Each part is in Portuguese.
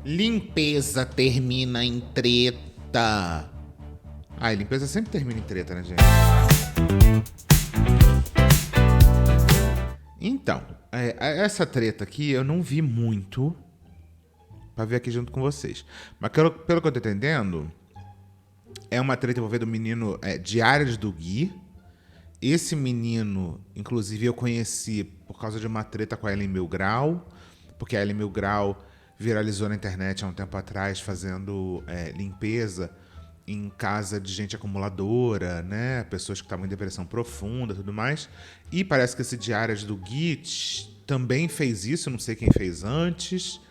Limpeza termina em treta. Ai, limpeza sempre termina em treta, né, gente? Então, essa treta aqui eu não vi muito pra ver aqui junto com vocês. Mas pelo que eu tô entendendo, é uma treta envolvendo o menino Diários do Gui. Esse menino, inclusive, eu conheci por causa de uma treta com a Ellen Milgrau, porque a Ellen Milgrau viralizou na internet há um tempo atrás fazendo limpeza em casa de gente acumuladora, né? Pessoas que estavam em depressão profunda e tudo mais. E parece que esse Diários do Gui também fez isso, não sei quem fez antes,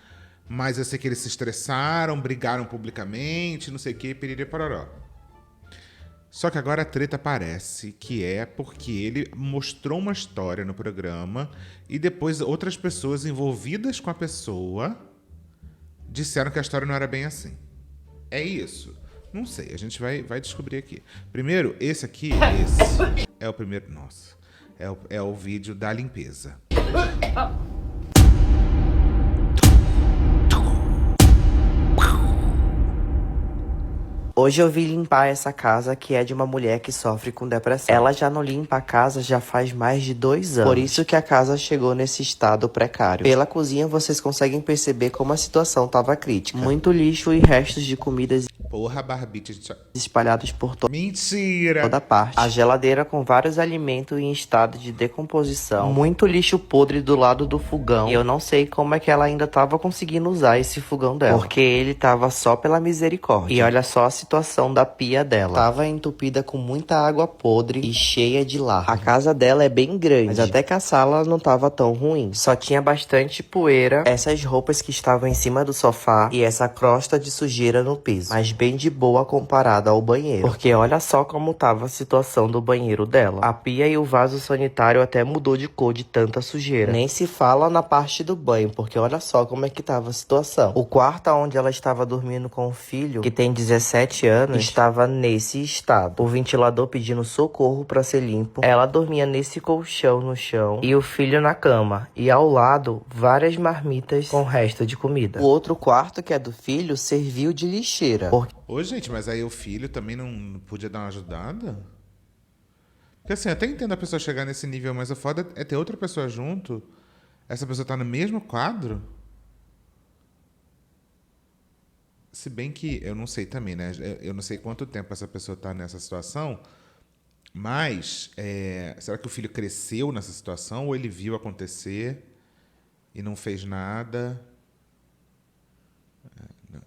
mas eu sei que eles se estressaram, brigaram publicamente, não sei o que, piriri pororó. Só que agora a treta parece que é porque ele mostrou uma história no programa e depois outras pessoas envolvidas com a pessoa disseram que a história não era bem assim. É isso? Não sei, a gente vai descobrir aqui. Primeiro, esse é o primeiro... Nossa. É o vídeo da limpeza. Hoje eu vim limpar essa casa que é de uma mulher que sofre com depressão. Ela já não limpa a casa já faz mais de 2 anos. Por isso que a casa chegou nesse estado precário. Pela cozinha vocês conseguem perceber como a situação tava crítica. Muito lixo e restos de comidas Porra, barbite espalhados por Mentira! toda parte. A geladeira com vários alimentos em estado de decomposição. Muito lixo podre do lado do fogão. E eu não sei como é que ela ainda tava conseguindo usar esse fogão dela. Porque ele tava só pela misericórdia. E olha só a situação da pia dela. Tava entupida com muita água podre e cheia de larva. A casa dela é bem grande, mas até que a sala não tava tão ruim. Só tinha bastante poeira, essas roupas que estavam em cima do sofá e essa crosta de sujeira no piso. Mas bem de boa comparada ao banheiro. Porque olha só como tava a situação do banheiro dela. A pia e o vaso sanitário até mudou de cor de tanta sujeira. Nem se fala na parte do banho, porque olha só como é que tava a situação. O quarto onde ela estava dormindo com o filho, que tem 17 anos, estava nesse estado. O ventilador pedindo socorro para ser limpo. Ela dormia nesse colchão no chão e o filho na cama. E ao lado, várias marmitas com resto de comida. O outro quarto, que é do filho, serviu de lixeira. Ô, gente, mas aí o filho também não podia dar uma ajudada? Porque assim, eu até entendo a pessoa chegar nesse nível, mas o foda é ter outra pessoa junto. Essa pessoa tá no mesmo quadro? Se bem que eu não sei também, né? Eu não sei quanto tempo essa pessoa tá nessa situação, mas será que o filho cresceu nessa situação ou ele viu acontecer e não fez nada?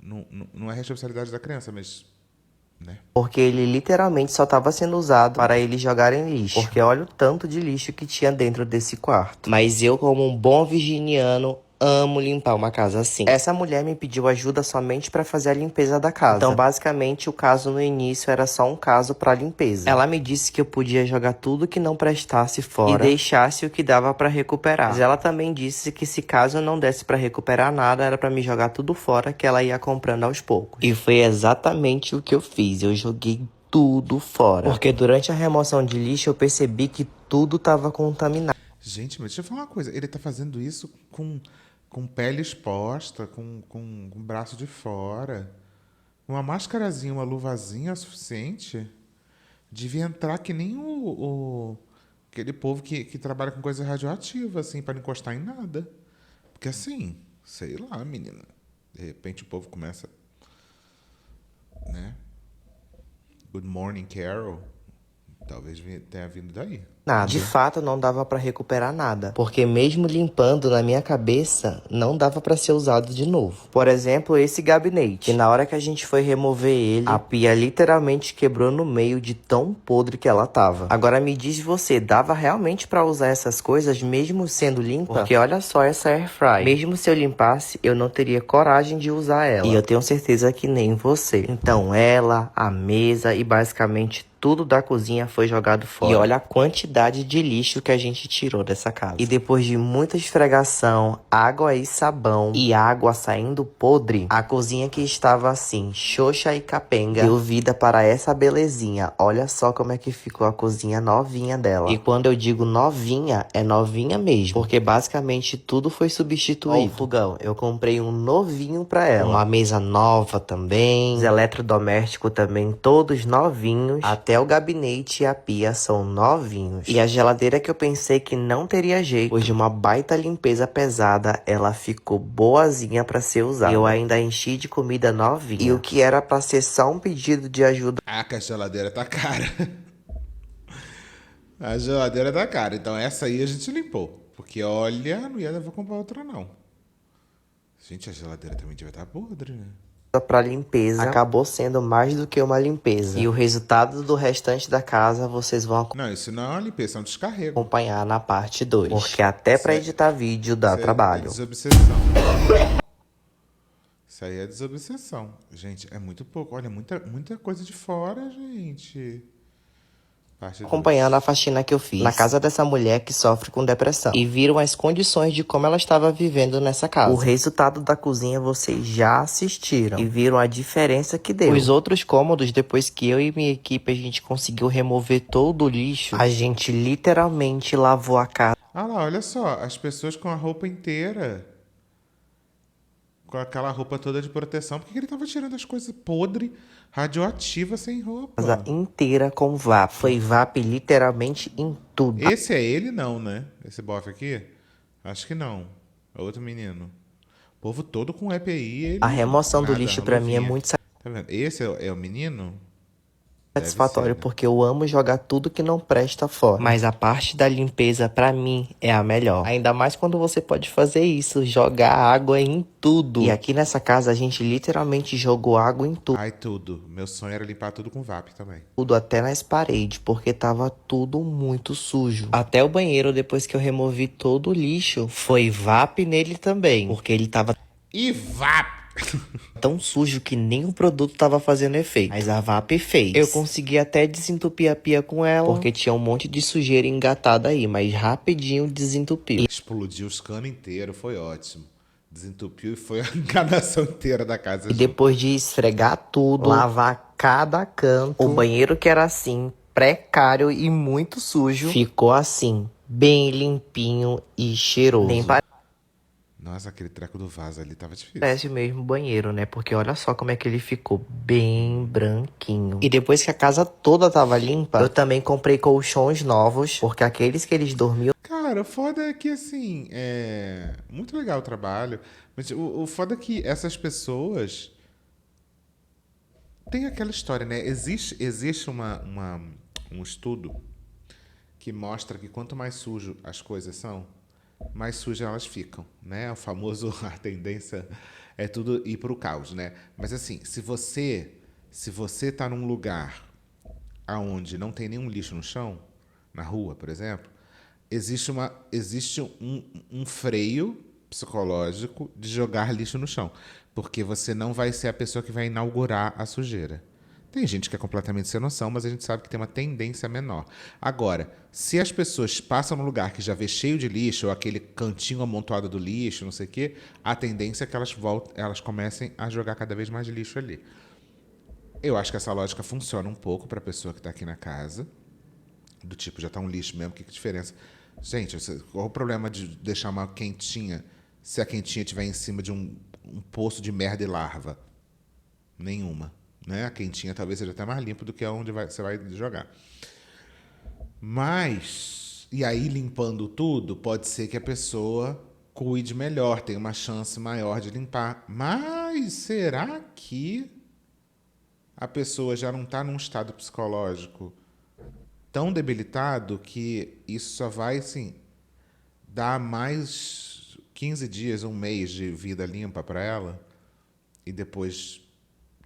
Não é responsabilidade da criança, mas... né? Porque ele literalmente só estava sendo usado para eles jogarem lixo. Porque olha o tanto de lixo que tinha dentro desse quarto. Mas eu, como um bom virginiano, amo limpar uma casa assim. Essa mulher me pediu ajuda somente para fazer a limpeza da casa. Então, basicamente, o caso no início era só um caso para limpeza. Ela me disse que eu podia jogar tudo que não prestasse fora e deixasse o que dava para recuperar. Mas ela também disse que se caso eu não desse para recuperar nada, era para me jogar tudo fora, que ela ia comprando aos poucos. E foi exatamente o que eu fiz. Eu joguei tudo fora. Porque durante a remoção de lixo eu percebi que tudo tava contaminado. Gente, mas deixa eu falar uma coisa. Ele tá fazendo isso com pele exposta, com o braço de fora. Uma mascarazinha, uma luvazinha é suficiente. Devia entrar que nem aquele povo que trabalha com coisa radioativa, assim, para não encostar em nada. Porque assim, sei lá, menina. De repente o povo começa... né? Good Morning, Carol. Talvez tenha vindo daí. Nada. De fato, não dava pra recuperar nada. Porque mesmo limpando na minha cabeça, não dava pra ser usado de novo. Por exemplo, esse gabinete. Que na hora que a gente foi remover ele, a pia literalmente quebrou no meio de tão podre que ela tava. Agora me diz você, dava realmente pra usar essas coisas mesmo sendo limpa? Porque olha só essa airfryer. Mesmo se eu limpasse, eu não teria coragem de usar ela. E eu tenho certeza que nem você. Então ela, a mesa e basicamente tudo da cozinha foi jogado fora. E olha a quantidade de lixo que a gente tirou dessa casa. E depois de muita esfregação, água e sabão e água saindo podre, a cozinha que estava assim, xoxa e capenga, deu vida para essa belezinha. Olha só como é que ficou a cozinha novinha dela. E quando eu digo novinha, é novinha mesmo, porque basicamente tudo foi substituído. Ó, o fogão, eu comprei um novinho pra ela. Uma mesa nova também, os eletrodomésticos também todos novinhos, até o gabinete e a pia são novinhos. E a geladeira que eu pensei que não teria jeito, pois de uma baita limpeza pesada, ela ficou boazinha pra ser usada. Eu ainda enchi de comida novinha. E o que era pra ser só um pedido de ajuda... Ah, que a geladeira tá cara. A geladeira tá cara. Então essa aí a gente limpou. Porque olha, não ia levar comprar outra não. Gente, a geladeira também devia estar podre, né? Pra limpeza, acabou sendo mais do que uma limpeza. E o resultado do restante da casa vocês vão Não, isso não é uma limpeza, é um descarrego. acompanhar na parte 2. Porque até pra editar vídeo dá Isso trabalho. É desobsessão. Isso aí é desobsessão. Gente, é muito pouco. Olha, muita coisa de fora, gente. Acompanhando a faxina que eu fiz na casa dessa mulher que sofre com depressão. E viram as condições de como ela estava vivendo nessa casa. O resultado da cozinha vocês já assistiram. E viram a diferença que deu. Os outros cômodos, depois que eu e minha equipe a gente conseguiu remover todo o lixo, a gente literalmente lavou a casa. Ah lá, olha só. As pessoas com a roupa inteira. Com aquela roupa toda de proteção. Por que ele tava tirando as coisas podres, radioativas, sem roupa? Casa inteira com VAP. Foi VAP literalmente em tudo. Esse é ele não, né? Esse bofe aqui? Acho que não. É outro menino. O povo todo com EPI. Ele A remoção do nada, lixo pra mim é luvinha. muito Tá vendo? Esse é o menino? satisfatório, Deve ser, né? porque eu amo jogar tudo que não presta fora. Mas a parte da limpeza, pra mim, é a melhor. Ainda mais quando você pode fazer isso, jogar água em tudo. E aqui nessa casa, a gente literalmente jogou água em Ai, tudo. Meu sonho era limpar tudo com VAP também. tudo, até nas paredes, porque tava tudo muito sujo. Até o banheiro, depois que eu removi todo o lixo, foi VAP nele também, porque ele tava E VAP! tão sujo que nem o produto tava fazendo efeito. Mas a VAP fez. Eu consegui até desentupir a pia com ela, porque tinha um monte de sujeira engatada aí, mas rapidinho desentupiu. Explodiu os canos inteiros, foi ótimo. Desentupiu e foi a enganação inteira da casa. E depois de esfregar tudo, lavar cada canto, o banheiro que era assim, precário e muito sujo, ficou assim, bem limpinho e cheiroso. Nem Nossa, aquele treco do vaso ali tava difícil. parece mesmo banheiro, né? Porque olha só como é que ele ficou bem branquinho. E depois que a casa toda tava limpa, eu também comprei colchões novos, porque aqueles que eles dormiam Cara, o foda é que, assim, é muito legal o trabalho, mas o foda é que essas pessoas tem aquela história, né? Existe um estudo que mostra que quanto mais sujo as coisas são, mais sujas elas ficam, né? O famoso, a tendência é tudo ir pro caos, né? Mas assim, se você tá num lugar aonde não tem nenhum lixo no chão, na rua, por exemplo, existe um freio psicológico de jogar lixo no chão, porque você não vai ser a pessoa que vai inaugurar a sujeira. Tem gente que é completamente sem noção, mas a gente sabe que tem uma tendência menor. Agora, se as pessoas passam num lugar que já vê cheio de lixo, ou aquele cantinho amontoado do lixo, não sei o quê, a tendência é que elas comecem a jogar cada vez mais lixo ali. Eu acho que essa lógica funciona um pouco para a pessoa que está aqui na casa, do tipo, já tá um lixo mesmo, que diferença? Gente, qual o problema de deixar uma quentinha se a quentinha estiver em cima de um poço de merda e larva? Nenhuma. Né? A quentinha talvez seja até mais limpa do que onde você vai jogar. Mas, e aí limpando tudo, pode ser que a pessoa cuide melhor, tenha uma chance maior de limpar. Mas será que a pessoa já não está num estado psicológico tão debilitado que isso só vai, assim, dar mais 15 dias, um mês de vida limpa para ela? E depois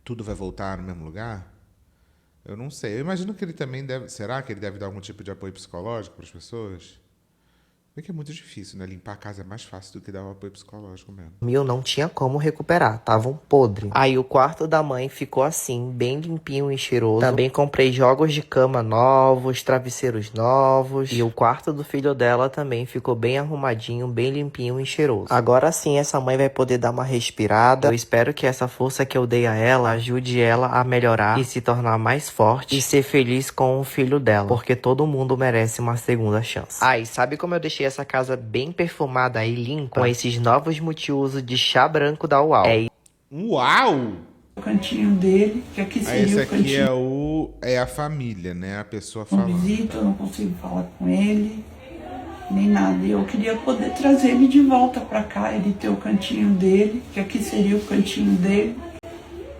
tudo vai voltar no mesmo lugar? Eu não sei. Eu imagino que ele também deve... Será que ele deve dar algum tipo de apoio psicológico para as pessoas? É que é muito difícil, né? Limpar a casa é mais fácil do que dar o apoio psicológico mesmo. Meu não tinha como recuperar, estavam podre. Aí o quarto da mãe ficou assim, bem limpinho e cheiroso. Também comprei jogos de cama novos, travesseiros novos. E o quarto do filho dela também ficou bem arrumadinho, bem limpinho e cheiroso. Agora sim essa mãe vai poder dar uma respirada. Eu espero que essa força que eu dei a ela ajude ela a melhorar e se tornar mais forte e ser feliz com o filho dela, porque todo mundo merece uma segunda chance. Ai, sabe como eu deixei essa casa bem perfumada e limpa com esses novos multiusos de chá branco da UAU? Uau! O cantinho dele, que aqui seria Esse o aqui cantinho. é a família, né? A pessoa Não falando. visita, eu não consigo falar com ele, nem nada. E eu queria poder trazer ele de volta pra cá, ele ter o cantinho dele, que aqui seria o cantinho dele,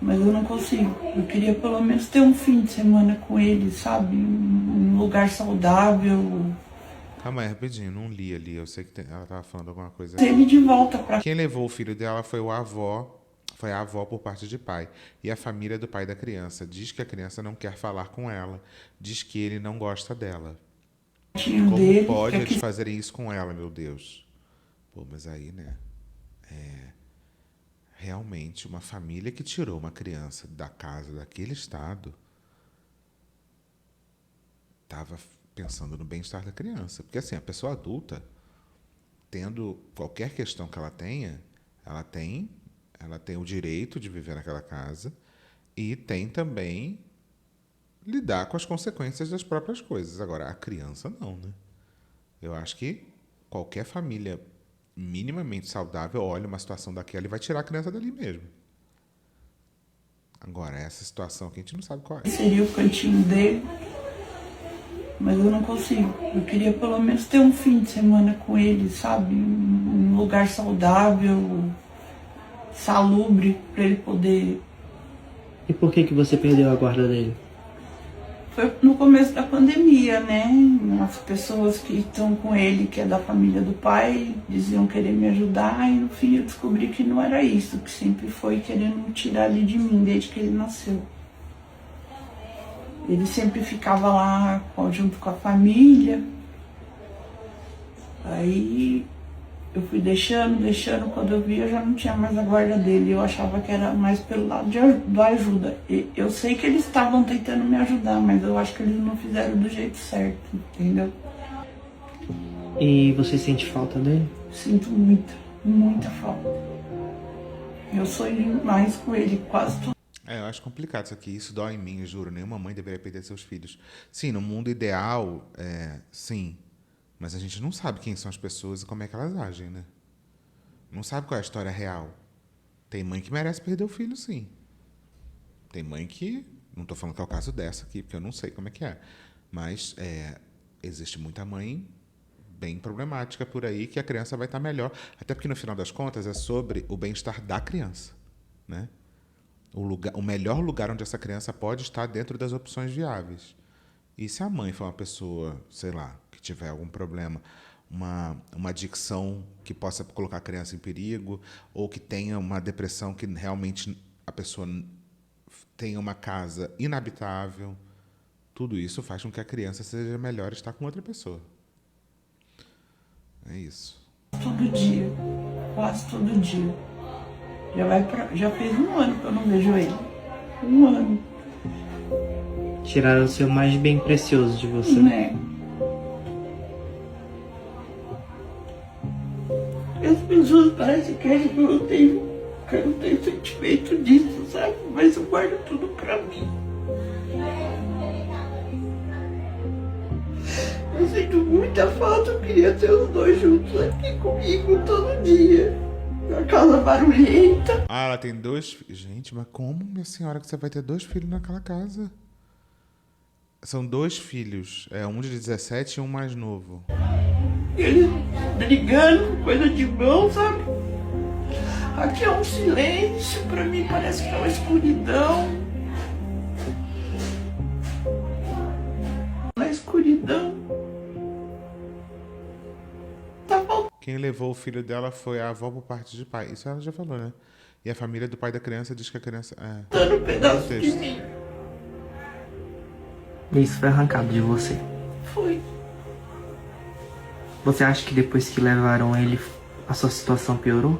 mas eu não consigo. Eu queria pelo menos ter um fim de semana com ele, sabe? Um lugar saudável. Calma aí, rapidinho, não li ali. Eu sei que ela tava falando alguma coisa. Ter ele de volta pra cá. Quem levou o filho dela foi foi a avó por parte de pai. E a família do pai da criança. Diz que a criança não quer falar com ela. Diz que ele não gosta dela. Como Dele, pode que eles aqui... fazerem isso com ela, meu Deus? Pô, mas aí, né? Realmente, uma família que tirou uma criança da casa daquele estado estava pensando no bem-estar da criança. Porque assim, a pessoa adulta, tendo qualquer questão que ela tem o direito de viver naquela casa e tem também lidar com as consequências das próprias coisas. Agora, a criança não, né? Eu acho que qualquer família minimamente saudável olha uma situação daquela e vai tirar a criança dali mesmo. Agora, essa situação aqui a gente não sabe qual é. Seria o cantinho dele, mas eu não consigo. Eu queria pelo menos ter um fim de semana com ele, sabe? Um lugar saudável, salubre, para ele poder... E por que você perdeu a guarda dele? Foi no começo da pandemia, né? As pessoas que estão com ele, que é da família do pai, diziam querer me ajudar e no fim eu descobri que não era isso, que sempre foi querendo tirar ele de mim desde que ele nasceu. Ele sempre ficava lá junto com a família. Aí eu fui deixando, quando eu vi eu já não tinha mais a guarda dele. Eu achava que era mais pelo lado da ajuda. Eu sei que eles estavam tentando me ajudar, mas eu acho que eles não fizeram do jeito certo, entendeu? E você sente falta dele? Sinto muita falta. Eu sonho mais com ele, quase tudo. Eu acho complicado isso aqui. Isso dói em mim, eu juro. Nenhuma mãe deveria perder seus filhos. Sim, no mundo ideal, sim. Mas a gente não sabe quem são as pessoas e como é que elas agem, né? Não sabe qual é a história real. Tem mãe que merece perder o filho, sim. Tem mãe que... Não estou falando que é o caso dessa aqui, porque eu não sei como é que é. Mas existe muita mãe bem problemática por aí que a criança vai estar melhor. Até porque, no final das contas, é sobre o bem-estar da criança, né? O melhor lugar onde essa criança pode estar dentro das opções viáveis. E se a mãe for uma pessoa, sei lá, que tiver algum problema, uma adicção que possa colocar a criança em perigo, ou que tenha uma depressão que realmente a pessoa tenha uma casa inabitável, tudo isso faz com que a criança seja melhor estar com outra pessoa. É isso. Todo dia, quase todo dia. Já fez 1 ano que eu não vejo ele. 1 ano. Tiraram o seu mais bem precioso de você. Né? As pessoas parecem que acham que eu não tenho sentimento disso, sabe? Mas eu guardo tudo pra mim. Eu sinto muita falta, eu queria ter os dois juntos aqui comigo todo dia. A casa barulhenta. Ah, ela tem 2 filhos. Gente, mas como, minha senhora, que você vai ter 2 filhos naquela casa? São 2 filhos. Um de 17 e um mais novo. Eles brigando, coisa de mão, sabe? Aqui é um silêncio, pra mim parece que é uma escuridão. Na escuridão. Tá faltando. Quem levou o filho dela foi a avó por parte de pai. Isso ela já falou, né? E a família do pai da criança diz que a criança... Um pedaço de mim. Isso foi arrancado de você. Foi. Você acha que depois que levaram ele, a sua situação piorou?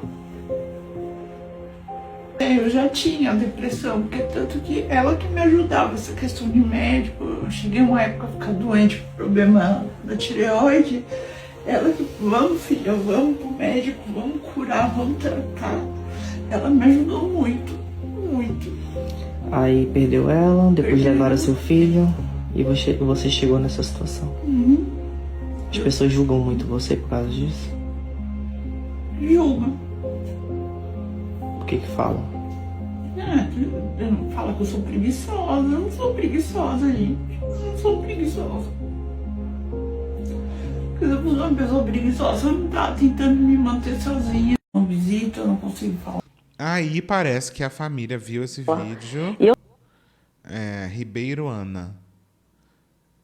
Eu já tinha depressão, porque tanto que ela que me ajudava essa questão de médico. Eu cheguei uma época a ficar doente por problema da tireoide. Ela que, vamos filha, vamos pro médico, vamos curar, vamos tratar. Ela me ajudou muito, muito. Aí perdeu ela, depois levaram seu filho e você chegou nessa situação. As pessoas julgam muito você por causa disso? Julga. O que falam? Fala que eu sou preguiçosa. Eu não sou preguiçosa, gente. Eu não sou preguiçosa. Porque se eu fosse uma pessoa preguiçosa, eu não tava tentando me manter sozinha. Não visito, eu não consigo falar. Aí parece que a família viu esse vídeo. E eu- Ribeiro Ana.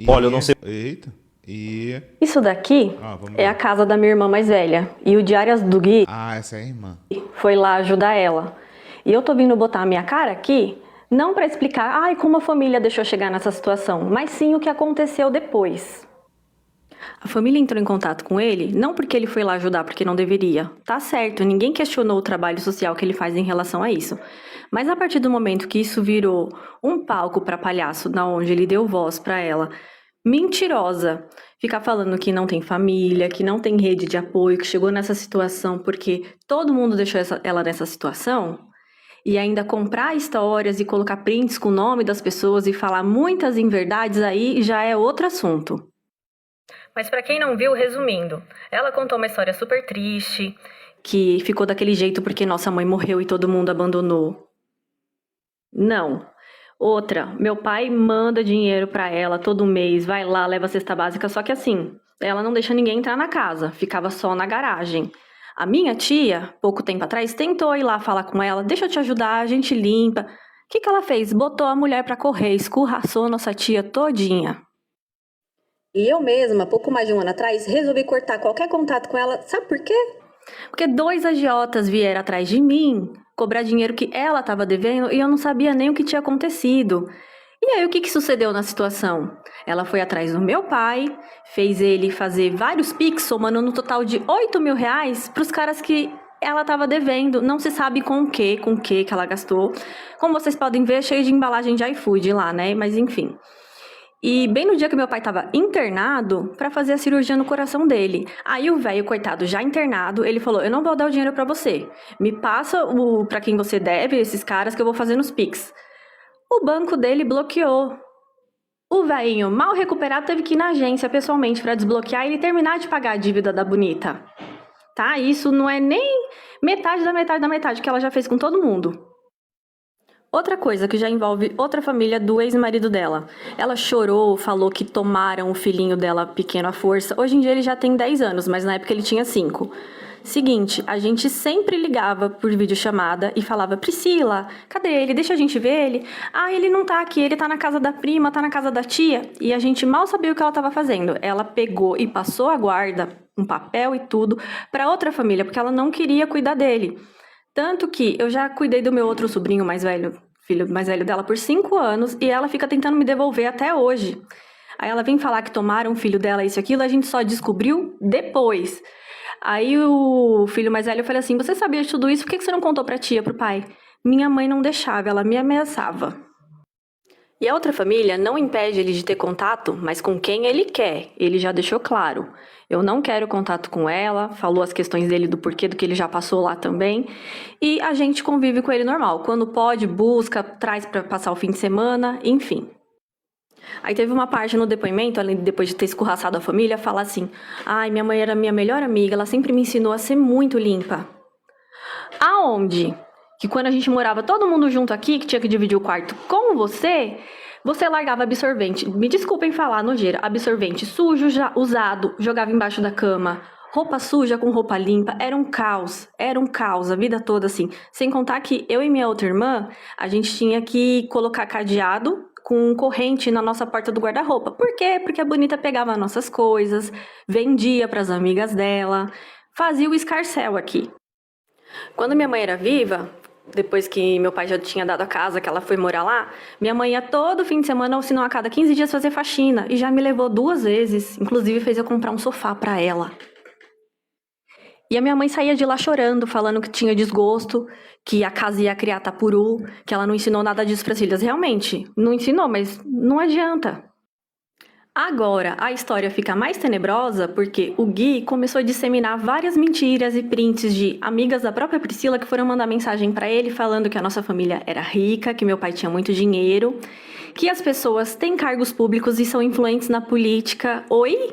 Olha, eu não sei. Eita. E. Isso daqui Vamos é ver. a casa da minha irmã mais velha. E o Diárias do Gui Essa é a irmã. foi lá ajudar ela. E eu tô vindo botar a minha cara aqui, não pra explicar, como a família deixou chegar nessa situação, mas sim o que aconteceu depois. A família entrou em contato com ele, não porque ele foi lá ajudar, porque não deveria. Tá certo, ninguém questionou o trabalho social que ele faz em relação a isso. Mas a partir do momento que isso virou um palco pra palhaço, na onde ele deu voz pra ela, mentirosa, ficar falando que não tem família, que não tem rede de apoio, que chegou nessa situação porque todo mundo deixou ela nessa situação, e ainda comprar histórias e colocar prints com o nome das pessoas e falar muitas inverdades, aí já é outro assunto. Mas pra quem não viu, resumindo, ela contou uma história super triste, que ficou daquele jeito porque nossa mãe morreu e todo mundo abandonou. Não. Outra, meu pai manda dinheiro pra ela todo mês, vai lá, leva a cesta básica, só que assim, ela não deixa ninguém entrar na casa, ficava só na garagem. A minha tia, pouco tempo atrás, tentou ir lá falar com ela, deixa eu te ajudar, a gente limpa. O que ela fez? Botou a mulher pra correr, escurraçou nossa tia todinha. E eu mesma, pouco mais de um ano atrás, resolvi cortar qualquer contato com ela. Sabe por quê? Porque 2 agiotas vieram atrás de mim, cobrar dinheiro que ela estava devendo e eu não sabia nem o que tinha acontecido. E aí o que sucedeu na situação? Ela foi atrás do meu pai, fez ele fazer vários Pix, somando no total de R$8.000 para os caras que ela estava devendo. Não se sabe com o que ela gastou. Como vocês podem ver, é cheio de embalagem de iFood lá, né? Mas enfim. E bem no dia que meu pai estava internado, para fazer a cirurgia no coração dele. Aí o velho, coitado, já internado, ele falou, eu não vou dar o dinheiro para você. Me passa para quem você deve, esses caras que eu vou fazer nos Pix. O banco dele bloqueou. O velhinho, mal recuperado, teve que ir na agência pessoalmente para desbloquear e ele terminar de pagar a dívida da bonita. Tá? Isso não é nem metade da metade que ela já fez com todo mundo. Outra coisa que já envolve outra família do ex-marido dela. Ela chorou, falou que tomaram o filhinho dela pequeno à força. Hoje em dia ele já tem 10 anos, mas na época ele tinha 5. Seguinte, a gente sempre ligava por videochamada e falava, Priscila, cadê ele? Deixa a gente ver ele. Ele não tá aqui, ele tá na casa da prima, tá na casa da tia. E a gente mal sabia o que ela tava fazendo. Ela pegou e passou a guarda, um papel e tudo, pra outra família, porque ela não queria cuidar dele. Tanto que eu já cuidei do meu outro sobrinho mais velho, filho mais velho dela, por 5 anos, e ela fica tentando me devolver até hoje. Aí ela vem falar que tomaram o filho dela, isso e aquilo, a gente só descobriu depois. Aí o filho mais velho, eu falei assim, você sabia de tudo isso, por que você não contou pra tia, pro pai? Minha mãe não deixava, ela me ameaçava. E a outra família não impede ele de ter contato, mas com quem ele quer, ele já deixou claro. Eu não quero contato com ela, falou as questões dele do porquê, do que ele já passou lá também. E a gente convive com ele normal, quando pode, busca, traz pra passar o fim de semana, enfim. Aí teve uma parte no depoimento, depois de ter escorraçado a família, falar assim, minha mãe era minha melhor amiga, ela sempre me ensinou a ser muito limpa. Aonde? Que quando a gente morava todo mundo junto aqui, que tinha que dividir o quarto com você largava absorvente, me desculpem falar nojeira, absorvente sujo, já usado, jogava embaixo da cama, roupa suja com roupa limpa, era um caos, a vida toda assim. Sem contar que eu e minha outra irmã, a gente tinha que colocar cadeado com corrente na nossa porta do guarda-roupa. Por quê? Porque a bonita pegava nossas coisas, vendia para as amigas dela, fazia o escarcéu aqui. Quando minha mãe era viva, Depois que meu pai já tinha dado a casa, que ela foi morar lá, minha mãe ia todo fim de semana, ou se não a cada 15 dias, fazer faxina. E já me levou 2 vezes. Inclusive, fez eu comprar um sofá pra ela. E a minha mãe saía de lá chorando, falando que tinha desgosto, que a casa ia criar tapuru, que ela não ensinou nada disso pras filhas. Realmente, não ensinou, mas não adianta. Agora, a história fica mais tenebrosa porque o Gui começou a disseminar várias mentiras e prints de amigas da própria Priscila que foram mandar mensagem pra ele falando que a nossa família era rica, que meu pai tinha muito dinheiro, que as pessoas têm cargos públicos e são influentes na política. Oi?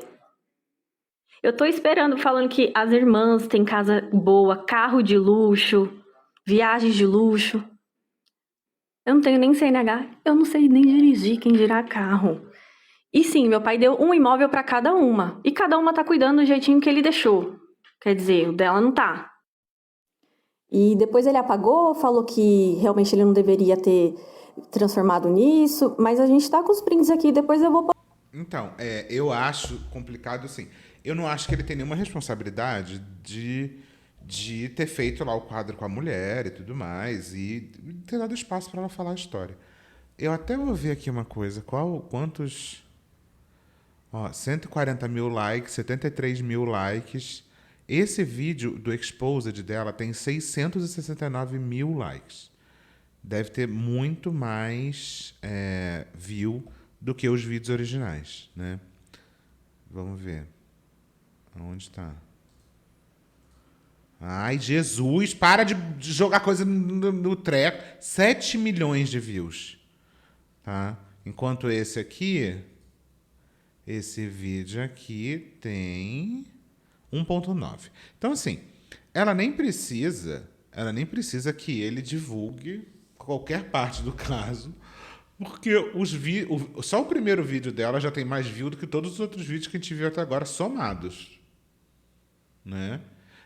Eu tô esperando falando que as irmãs têm casa boa, carro de luxo, viagens de luxo. Eu não tenho nem CNH, eu não sei nem dirigir, quem dirá carro. E sim, meu pai deu um imóvel para cada uma. E cada uma tá cuidando do jeitinho que ele deixou. Quer dizer, o dela não tá. E depois ele apagou, falou que realmente ele não deveria ter transformado nisso. Mas a gente tá com os prints aqui, depois eu vou... Então, eu acho complicado assim. Eu não acho que ele tem nenhuma responsabilidade de ter feito lá o quadro com a mulher e tudo mais. E ter dado espaço para ela falar a história. Eu até vou ver aqui uma coisa. Quantos... Ó, 140 mil likes, 73 mil likes. Esse vídeo do Exposed dela tem 669 mil likes. Deve ter muito mais view do que os vídeos originais, né? Vamos ver. Onde está? Ai, Jesus, para de jogar coisa no treco. 7 milhões de views. Tá? Enquanto esse aqui... Esse vídeo aqui tem 1.9. Então, assim, ela nem precisa que ele divulgue qualquer parte do caso, porque só o primeiro vídeo dela já tem mais view do que todos os outros vídeos que a gente viu até agora somados. Né?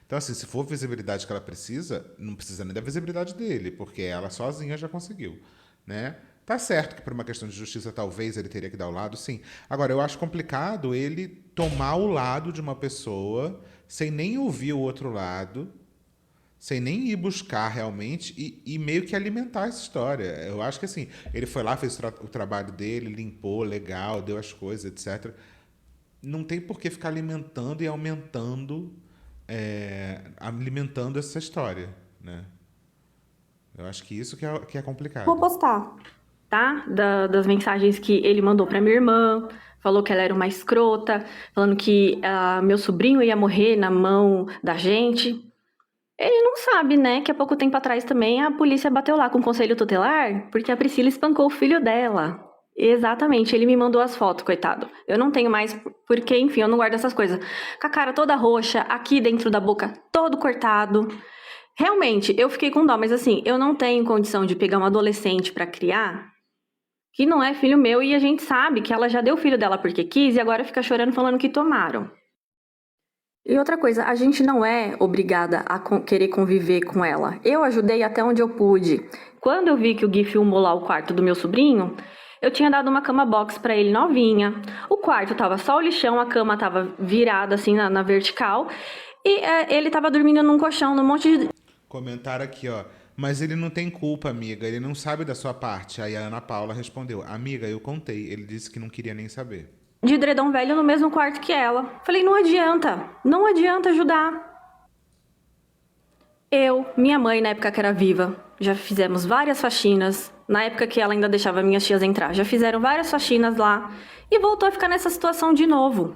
Então, assim, se for a visibilidade que ela precisa, não precisa nem da visibilidade dele, porque ela sozinha já conseguiu, né? Tá certo que por uma questão de justiça talvez ele teria que dar o lado, sim. Agora, eu acho complicado ele tomar o lado de uma pessoa sem nem ouvir o outro lado, sem nem ir buscar realmente e meio que alimentar essa história. Eu acho que assim, ele foi lá, fez o trabalho dele, limpou, legal, deu as coisas, etc. Não tem por que ficar alimentando e aumentando, alimentando essa história, né? Eu acho que isso que é complicado. Vou postar, tá? Das mensagens que ele mandou pra minha irmã. Falou que ela era uma escrota, falando que meu sobrinho ia morrer na mão da gente. Ele não sabe, né, que há pouco tempo atrás também a polícia bateu lá com o conselho tutelar porque a Priscila espancou o filho dela. Exatamente, ele me mandou as fotos, coitado. Eu não tenho mais, porque, enfim, eu não guardo essas coisas. Com a cara toda roxa, aqui dentro da boca todo cortado. Realmente, eu fiquei com dó, mas assim, eu não tenho condição de pegar uma adolescente pra criar que não é filho meu e a gente sabe que ela já deu o filho dela porque quis e agora fica chorando falando que tomaram. E outra coisa, a gente não é obrigada a querer conviver com ela. Eu ajudei até onde eu pude. Quando eu vi que o Gui filmou lá o quarto do meu sobrinho, eu tinha dado uma cama box pra ele novinha. O quarto tava só o lixão, a cama tava virada assim na vertical. E ele tava dormindo num colchão, num monte de... Comentário aqui, ó. Mas ele não tem culpa, amiga. Ele não sabe da sua parte. Aí a Ana Paula respondeu. Amiga, eu contei. Ele disse que não queria nem saber. De edredom velho no mesmo quarto que ela. Falei, não adianta ajudar. Eu, minha mãe, na época que era viva, já fizemos várias faxinas. Na época que ela ainda deixava minhas tias entrar, já fizeram várias faxinas lá. E voltou a ficar nessa situação de novo.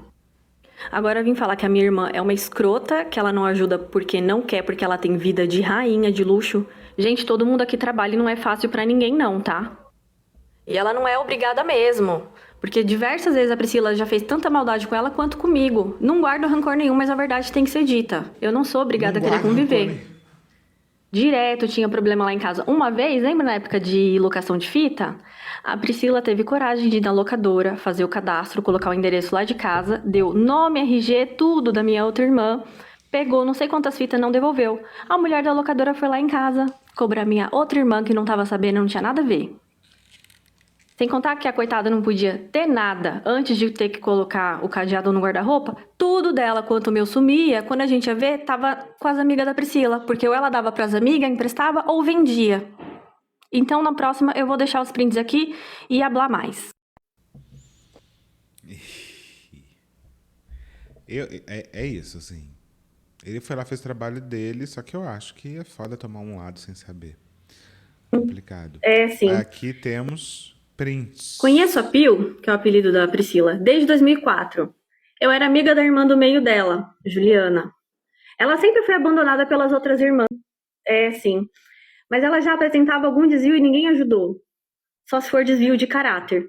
Agora vim falar que a minha irmã é uma escrota, que ela não ajuda porque não quer, porque ela tem vida de rainha, de luxo. Gente, todo mundo aqui trabalha e não é fácil pra ninguém não, tá? E ela não é obrigada mesmo. Porque diversas vezes a Priscila já fez tanta maldade com ela quanto comigo. Não guardo rancor nenhum, mas a verdade tem que ser dita. Eu não sou obrigada a querer conviver. Direto tinha problema lá em casa. Uma vez, lembra na época de locação de fita? A Priscila teve coragem de ir na locadora, fazer o cadastro, colocar o endereço lá de casa, deu nome, RG, tudo da minha outra irmã, pegou não sei quantas fitas, não devolveu. A mulher da locadora foi lá em casa, cobrar minha outra irmã que não tava sabendo, não tinha nada a ver. Sem contar que a coitada não podia ter nada antes de ter que colocar o cadeado no guarda-roupa. Tudo dela, quanto o meu sumia, quando a gente ia ver, tava com as amigas da Priscila. Porque ou ela dava pras amigas, emprestava ou vendia. Então, na próxima, eu vou deixar os prints aqui e hablar mais. É isso, assim. Ele foi lá, fez o trabalho dele, só que eu acho que é foda tomar um lado sem saber. Complicado. É, sim. Aqui temos prints. Conheço a Pio, que é o apelido da Priscila, desde 2004. Eu era amiga da irmã do meio dela, Juliana. Ela sempre foi abandonada pelas outras irmãs. É, sim. Mas ela já apresentava algum desvio e ninguém ajudou. Só se for desvio de caráter.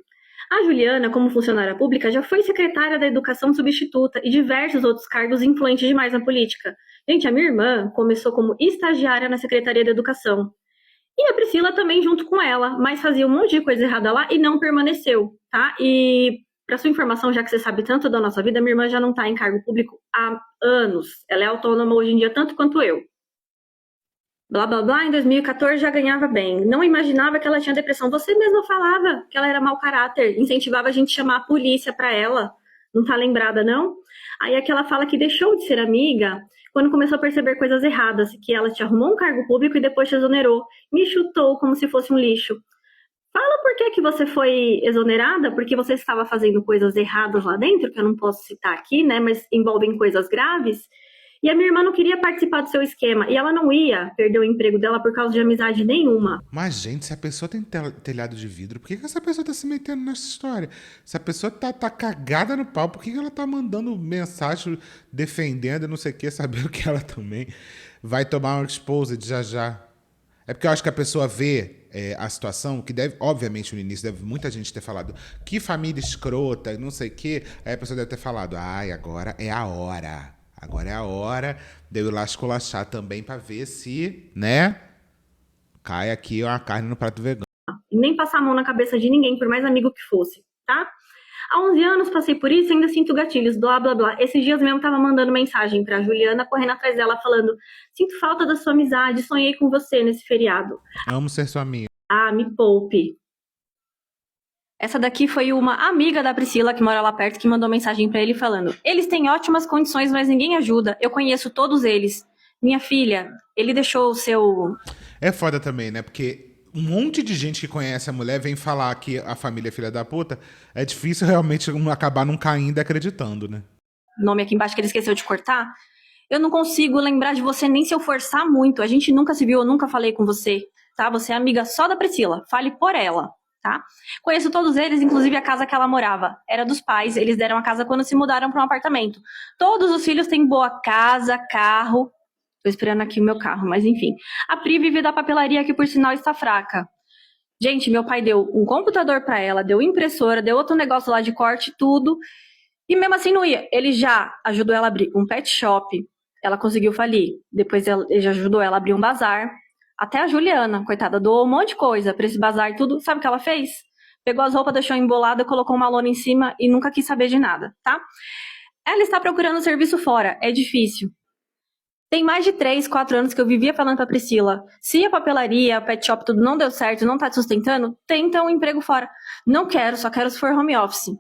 A Juliana, como funcionária pública, já foi secretária da Educação substituta e diversos outros cargos influentes demais na política. Gente, a minha irmã começou como estagiária na Secretaria da Educação. E a Priscila também junto com ela, mas fazia um monte de coisa errada lá e não permaneceu, tá? E, para sua informação, já que você sabe tanto da nossa vida, minha irmã já não está em cargo público há anos. Ela é autônoma hoje em dia, tanto quanto eu. Blá, blá, blá, em 2014 já ganhava bem. Não imaginava que ela tinha depressão. Você mesma falava que ela era mau caráter. Incentivava a gente a chamar a polícia pra ela. Não tá lembrada, não? Aí aqui ela fala que deixou de ser amiga quando começou a perceber coisas erradas. Que ela te arrumou um cargo público e depois te exonerou. Me chutou como se fosse um lixo. Fala por que você foi exonerada? Porque você estava fazendo coisas erradas lá dentro, que eu não posso citar aqui, né? Mas envolvem coisas graves. E a minha irmã não queria participar do seu esquema. E ela não ia perder o emprego dela por causa de amizade nenhuma. Mas, gente, se a pessoa tem telhado de vidro, por que essa pessoa tá se metendo nessa história? Se a pessoa tá cagada no pau, por que ela tá mandando mensagem defendendo, não sei o que, saber o que ela também vai tomar um exposed já? É porque eu acho que a pessoa vê a situação, que deve, obviamente, no início, deve muita gente ter falado que família escrota, não sei o que, aí a pessoa deve ter falado, ai, agora é a hora. Agora é a hora de eu ir lá esculachar também pra ver se, né, cai aqui uma carne no prato vegano. E nem passar a mão na cabeça de ninguém, por mais amigo que fosse, tá? Há 11 anos passei por isso e ainda sinto gatilhos, blá, blá, blá. Esses dias mesmo tava mandando mensagem pra Juliana, correndo atrás dela, falando: sinto falta da sua amizade, sonhei com você nesse feriado. Amo ser sua amiga. Ah, me poupe. Essa daqui foi uma amiga da Priscila, que mora lá perto, que mandou mensagem pra ele falando: eles têm ótimas condições, mas ninguém ajuda. Eu conheço todos eles. Minha filha, ele deixou o seu... É foda também, né? Porque um monte de gente que conhece a mulher vem falar que a família é filha da puta. É difícil realmente acabar não caindo e acreditando, né? Nome aqui embaixo que ele esqueceu de cortar. Eu não consigo lembrar de você nem se eu forçar muito. A gente nunca se viu, eu nunca falei com você, tá? Você é amiga só da Priscila. Fale por ela. Tá? Conheço todos eles, inclusive a casa que ela morava. Era dos pais, eles deram a casa quando se mudaram para um apartamento. Todos os filhos têm boa casa, carro. Tô esperando aqui o meu carro, mas enfim. A Pri vive da papelaria, que por sinal está fraca. Gente, meu pai deu um computador para ela, deu impressora, deu outro negócio lá de corte, tudo. E mesmo assim não ia. Ele já ajudou ela a abrir um pet shop. Ela conseguiu falir. Depois ele já ajudou ela a abrir um bazar. Até a Juliana, coitada, doou um monte de coisa pra esse bazar e tudo. Sabe o que ela fez? Pegou as roupas, deixou embolada, colocou uma lona em cima e nunca quis saber de nada, tá? Ela está procurando serviço fora. É difícil. Tem mais de 3, 4 anos que eu vivia falando pra Priscila: se a papelaria, a pet shop, tudo não deu certo, não tá te sustentando, tenta um emprego fora. Não quero, só quero se for home office.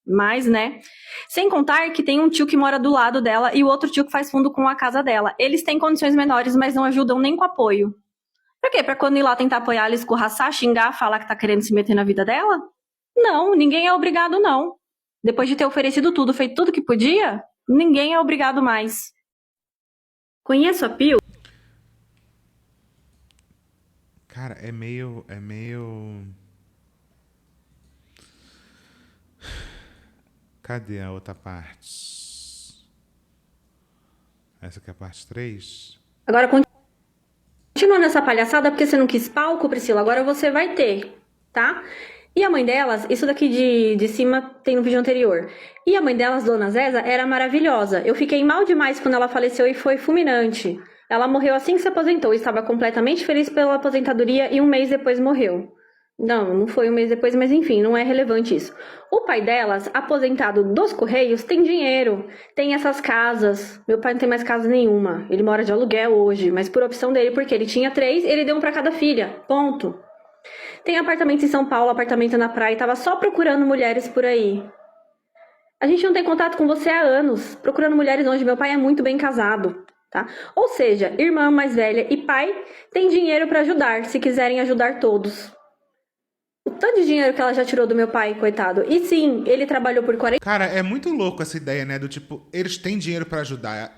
Mas, né? Sem contar que tem um tio que mora do lado dela e o outro tio que faz fundo com a casa dela. Eles têm condições menores, mas não ajudam nem com apoio. Pra quê? Pra quando ir lá tentar apoiar ela, escorraçar, xingar, falar que tá querendo se meter na vida dela? Não, ninguém é obrigado, não. Depois de ter oferecido tudo, feito tudo que podia, ninguém é obrigado mais. Conheço a Pio? Cara, é meio... Cadê a outra parte? Essa aqui é a parte 3? Agora, continuando essa palhaçada, porque você não quis palco, Priscila, agora você vai ter, tá? E a mãe delas, isso daqui de cima tem no vídeo anterior. E a mãe delas, Dona Zéza, era maravilhosa. Eu fiquei mal demais quando ela faleceu e foi fulminante. Ela morreu assim que se aposentou, estava completamente feliz pela aposentadoria e um mês depois morreu. Não foi um mês depois, mas enfim, não é relevante isso. O pai delas, aposentado dos Correios, tem dinheiro, tem essas casas. Meu pai não tem mais casa nenhuma, ele mora de aluguel hoje, mas por opção dele, porque ele tinha 3, ele deu um pra cada filha, ponto. Tem apartamento em São Paulo, apartamento na praia, tava só procurando mulheres por aí. A gente não tem contato com você há anos, procurando mulheres onde meu pai é muito bem casado, tá? Ou seja, irmã mais velha e pai têm dinheiro para ajudar, se quiserem ajudar todos. O tanto de dinheiro que ela já tirou do meu pai, coitado. E sim, ele trabalhou por 40... Cara, é muito louco essa ideia, né? Do tipo, eles têm dinheiro pra ajudar.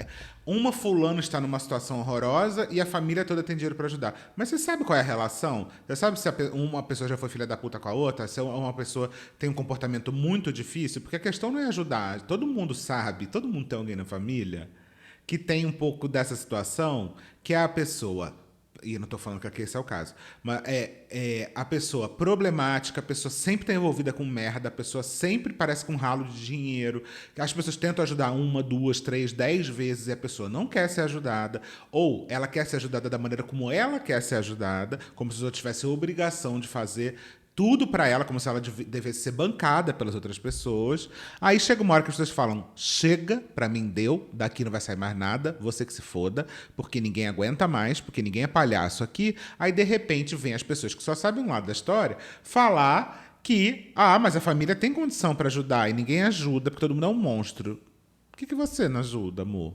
Uma fulana está numa situação horrorosa e a família toda tem dinheiro pra ajudar. Mas você sabe qual é a relação? Você sabe se uma pessoa já foi filha da puta com a outra? Se uma pessoa tem um comportamento muito difícil? Porque a questão não é ajudar. Todo mundo sabe, todo mundo tem alguém na família que tem um pouco dessa situação, que é a pessoa... E eu não tô falando que esse é o caso. Mas a pessoa problemática, a pessoa sempre tá envolvida com merda, a pessoa sempre parece com um ralo de dinheiro. As pessoas tentam ajudar 1, 2, 3, 10 vezes e a pessoa não quer ser ajudada. Ou ela quer ser ajudada da maneira como ela quer ser ajudada, como se os outros tivessem a obrigação de fazer tudo pra ela, como se ela devesse ser bancada pelas outras pessoas. Aí chega uma hora que as pessoas falam, chega, pra mim deu, daqui não vai sair mais nada, você que se foda, porque ninguém aguenta mais, porque ninguém é palhaço aqui. Aí, de repente, vem as pessoas que só sabem um lado da história falar que, mas a família tem condição pra ajudar e ninguém ajuda, porque todo mundo é um monstro. Por que você não ajuda, amor?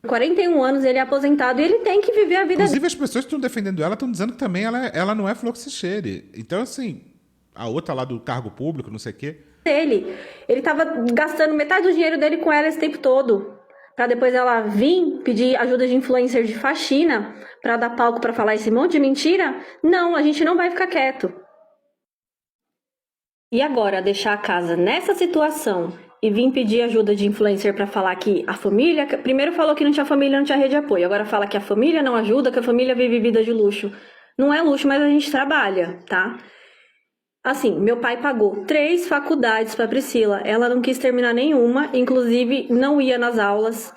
41 anos, ele é aposentado e ele tem que viver a vida Inclusive, as pessoas que estão defendendo ela estão dizendo que também ela não é flor que se cheire. Então, assim, a outra lá do cargo público, não sei o quê. Ele tava gastando metade do dinheiro dele com ela esse tempo todo. Pra depois ela vir pedir ajuda de influencer de faxina pra dar palco pra falar esse monte de mentira. Não, a gente não vai ficar quieto. E agora, deixar a casa nessa situação e vim pedir ajuda de influencer pra falar que a família... Primeiro falou que não tinha família, não tinha rede de apoio. Agora fala que a família não ajuda, que a família vive vida de luxo. Não é luxo, mas a gente trabalha, tá? Assim, meu pai pagou 3 faculdades pra Priscila. Ela não quis terminar nenhuma, inclusive não ia nas aulas.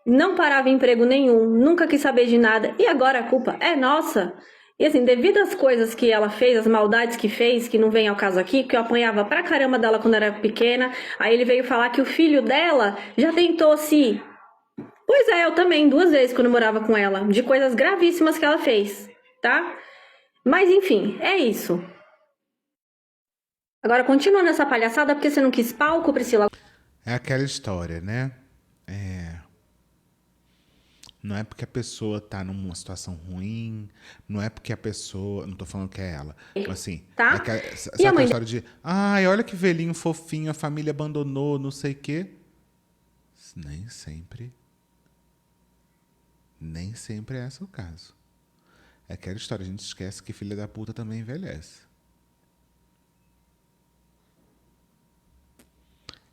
Não parava em emprego nenhum, nunca quis saber de nada. E agora a culpa é nossa. E assim, devido às coisas que ela fez, as maldades que fez, que não vem ao caso aqui, porque eu apanhava pra caramba dela quando era pequena, aí ele veio falar que o filho dela já tentou se... Pois é, eu também, 2 vezes quando eu morava com ela, de coisas gravíssimas que ela fez, tá? Mas enfim, é isso. Agora, continua nessa palhaçada, porque você não quis palco, Priscila. É aquela história, né? Não é porque a pessoa tá numa situação ruim, não é porque a pessoa... Não tô falando que é ela. Mas assim, tá? Sabe aquela história de... Ai, olha que velhinho fofinho, a família abandonou, não sei o quê. Nem sempre é esse o caso. É aquela história, a gente esquece que filha da puta também envelhece.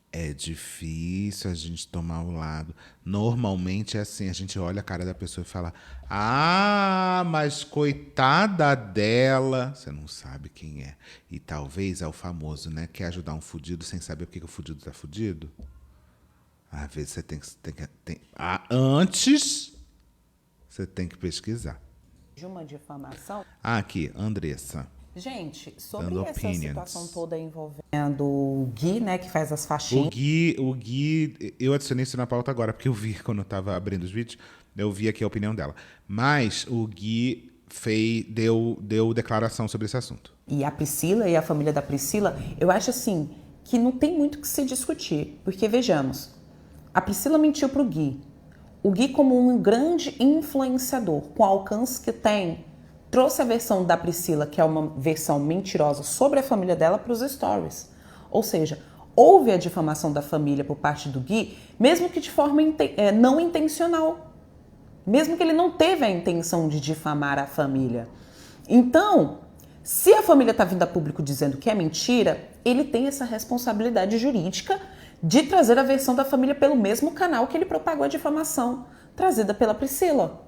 É difícil a gente tomar o lado. Normalmente é assim, a gente olha a cara da pessoa e fala, mas coitada dela. Você não sabe quem é. E talvez é o famoso, né? Quer ajudar um fudido sem saber por que o fudido tá fudido? Às vezes você tem que... antes, você tem que pesquisar. De uma difamação. Aqui, Andressa. Gente, sobre Dando essa opinions. situação toda envolvendo o Gui, né, que faz as faxinhas. O Gui, eu adicionei isso na pauta agora, porque eu vi quando eu tava abrindo os vídeos, eu vi aqui a opinião dela. Mas o Gui deu declaração sobre esse assunto. E a Priscila e a família da Priscila, eu acho assim, que não tem muito o que se discutir. Porque, vejamos, a Priscila mentiu pro Gui. O Gui, como um grande influenciador, com o alcance que tem, trouxe a versão da Priscila, que é uma versão mentirosa sobre a família dela, para os stories. Ou seja, houve a difamação da família por parte do Gui, mesmo que de forma não intencional. Mesmo que ele não teve a intenção de difamar a família. Então, se a família está vindo a público dizendo que é mentira, ele tem essa responsabilidade jurídica de trazer a versão da família pelo mesmo canal que ele propagou a difamação, trazida pela Priscila.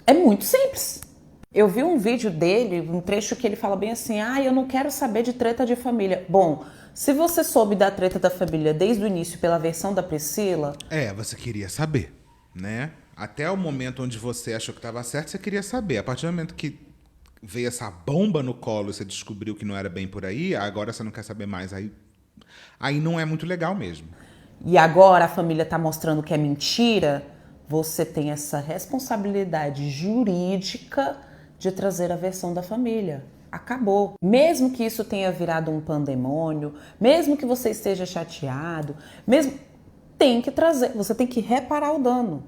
É muito simples. Eu vi um vídeo dele, um trecho que ele fala bem assim, eu não quero saber de treta de família. Bom, se você soube da treta da família desde o início pela versão da Priscila... Você queria saber, né? Até o momento onde você achou que estava certo, você queria saber. A partir do momento que veio essa bomba no colo e você descobriu que não era bem por aí, agora você não quer saber mais. Aí não é muito legal mesmo. E agora a família está mostrando que é mentira, você tem essa responsabilidade jurídica de trazer a versão da família. acabou. Mesmo que isso tenha virado um pandemônio, mesmo que você esteja chateado, mesmo tem que trazer, você tem que reparar o dano.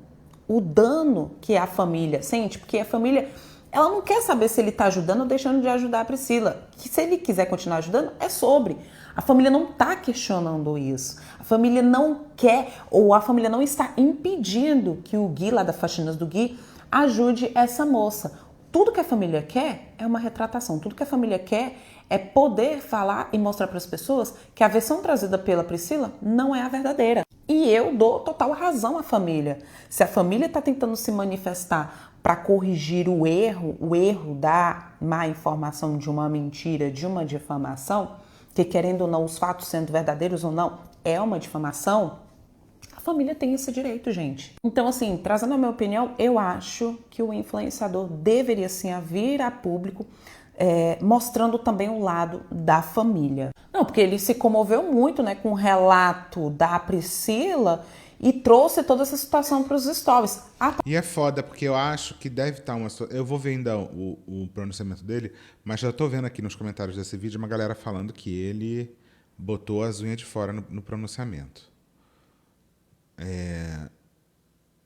O dano que a família sente, porque a família, ela não quer saber se ele está ajudando ou deixando de ajudar a Priscila. Que se ele quiser continuar ajudando, é sobre. A família não está questionando isso. A família não quer, ou a família não está impedindo que o Gui, lá da Faxinas do Gui, ajude essa moça. Tudo que a família quer é uma retratação. Tudo que a família quer é poder falar e mostrar para as pessoas que a versão trazida pela Priscila não é a verdadeira. E eu dou total razão à família. Se a família está tentando se manifestar para corrigir o erro da má informação, de uma mentira, de uma difamação, que querendo ou não, os fatos sendo verdadeiros ou não, é uma difamação, a família tem esse direito, gente. Então, assim, trazendo a minha opinião, eu acho que o influenciador deveria, sim, vir a público, mostrando também o lado da família. Não, porque ele se comoveu muito, né, com o relato da Priscila e trouxe toda essa situação para os stories. E é foda, porque eu acho que deve estar uma... Eu vou ver ainda o pronunciamento dele, mas já tô vendo aqui nos comentários desse vídeo uma galera falando que ele botou as unhas de fora no pronunciamento.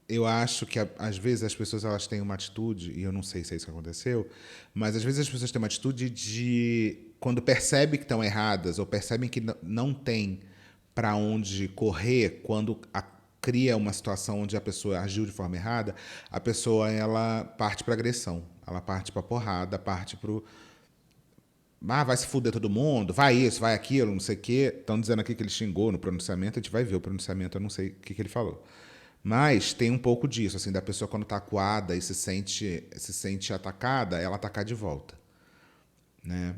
Eu acho que às vezes as pessoas elas têm uma atitude, e eu não sei se é isso que aconteceu, mas às vezes as pessoas têm uma atitude de, quando percebem que estão erradas ou percebem que não tem para onde correr, quando cria uma situação onde a pessoa agiu de forma errada, a pessoa ela parte para agressão, ela parte para porrada, parte para vai se fuder todo mundo, vai isso, vai aquilo, não sei o quê. Estão dizendo aqui que ele xingou no pronunciamento, a gente vai ver o pronunciamento, eu não sei o que ele falou. Mas tem um pouco disso, assim, da pessoa quando está acuada e se sente atacada, ela atacar de volta, né?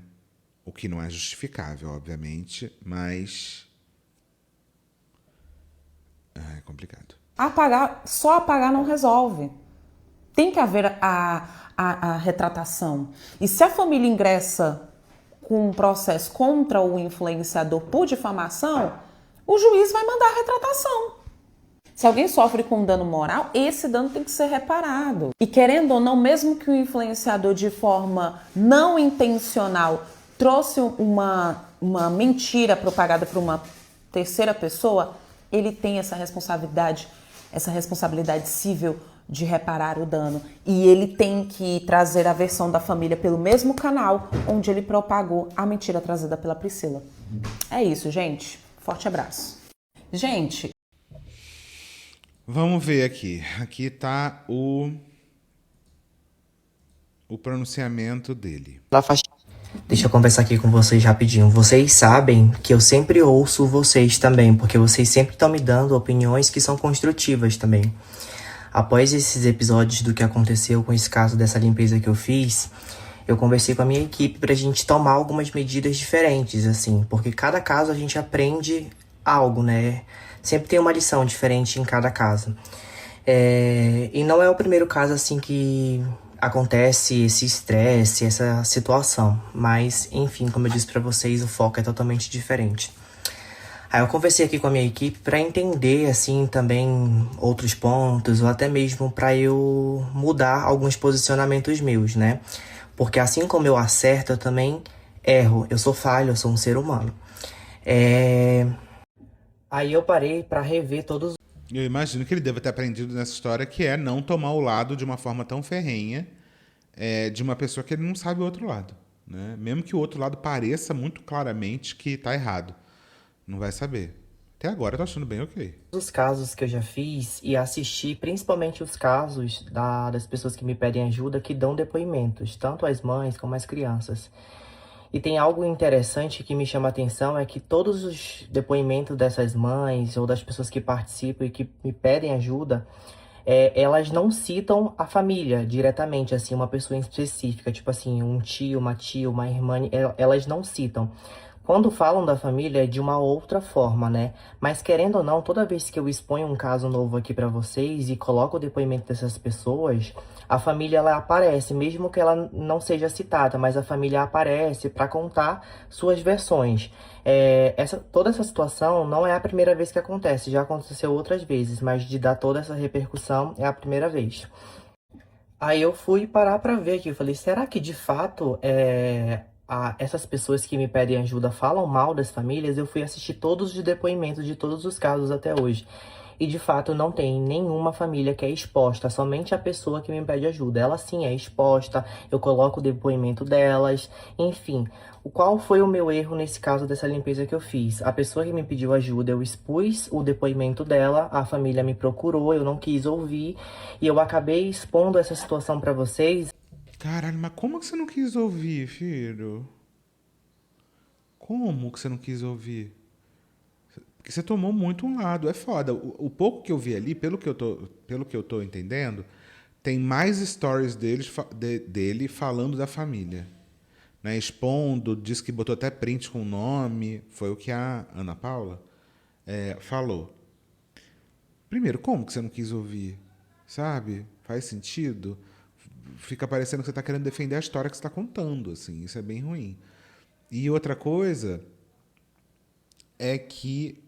O que não é justificável, obviamente, mas é complicado. Só apagar não resolve. Tem que haver a retratação. E se a família ingressa com um processo contra o influenciador por difamação, o juiz vai mandar a retratação. Se alguém sofre com dano moral, esse dano tem que ser reparado. E querendo ou não, mesmo que o influenciador de forma não intencional trouxe uma mentira propagada por uma terceira pessoa, ele tem essa responsabilidade civil de reparar o dano. E ele tem que trazer a versão da família pelo mesmo canal onde ele propagou a mentira trazida pela Priscila. É isso, gente. Forte abraço. Gente... Vamos ver aqui. Aqui tá o pronunciamento dele. Deixa eu conversar aqui com vocês rapidinho. Vocês sabem que eu sempre ouço vocês também, porque vocês sempre estão me dando opiniões que são construtivas também. Após esses episódios do que aconteceu com esse caso dessa limpeza que eu fiz, eu conversei com a minha equipe pra gente tomar algumas medidas diferentes, assim, porque cada caso a gente aprende algo, né? Sempre tem uma lição diferente em cada caso. E não é o primeiro caso assim que acontece esse estresse, essa situação. Mas, enfim, como eu disse pra vocês, o foco é totalmente diferente. Aí eu conversei aqui com a minha equipe pra entender, assim, também outros pontos, ou até mesmo pra eu mudar alguns posicionamentos meus, né? Porque assim como eu acerto, eu também erro. Eu sou falho, eu sou um ser humano. Aí eu parei pra rever todos. Eu imagino que ele deve ter aprendido nessa história, que é não tomar o lado de uma forma tão ferrenha de uma pessoa que ele não sabe o outro lado, né? Mesmo que o outro lado pareça muito claramente que tá errado. Não vai saber. Até agora eu tô achando bem ok. Os casos que eu já fiz e assisti, principalmente os casos das pessoas que me pedem ajuda, que dão depoimentos, tanto as mães como as crianças. E tem algo interessante que me chama a atenção, é que todos os depoimentos dessas mães ou das pessoas que participam e que me pedem ajuda, elas não citam a família diretamente, assim, uma pessoa específica, tipo assim, um tio, uma tia, uma irmã, elas não citam. Quando falam da família é de uma outra forma, né? Mas querendo ou não, toda vez que eu exponho um caso novo aqui pra vocês e coloco o depoimento dessas pessoas, a família ela aparece, mesmo que ela não seja citada, mas a família aparece pra contar suas versões. Toda essa situação não é a primeira vez que acontece, já aconteceu outras vezes, mas de dar toda essa repercussão é a primeira vez. Aí eu fui parar pra ver aqui, eu falei, será que de fato essas pessoas que me pedem ajuda falam mal das famílias, eu fui assistir todos os depoimentos de todos os casos até hoje. E de fato não tem nenhuma família que é exposta, somente a pessoa que me pede ajuda. Ela sim é exposta, eu coloco o depoimento delas, enfim. Qual foi o meu erro nesse caso dessa limpeza que eu fiz? A pessoa que me pediu ajuda, eu expus o depoimento dela, a família me procurou, eu não quis ouvir, e eu acabei expondo essa situação pra vocês. Caralho, mas como que você não quis ouvir, filho? Como que você não quis ouvir? Porque você tomou muito um lado, é foda. O pouco que eu vi ali, pelo que eu tô entendendo, tem mais stories dele falando da família. Né? Expondo, disse que botou até print com o nome. Foi o que a Ana Paula falou. Primeiro, como que você não quis ouvir? Sabe? Faz sentido? Fica parecendo que você está querendo defender a história que você está contando. Assim. Isso é bem ruim. E outra coisa é que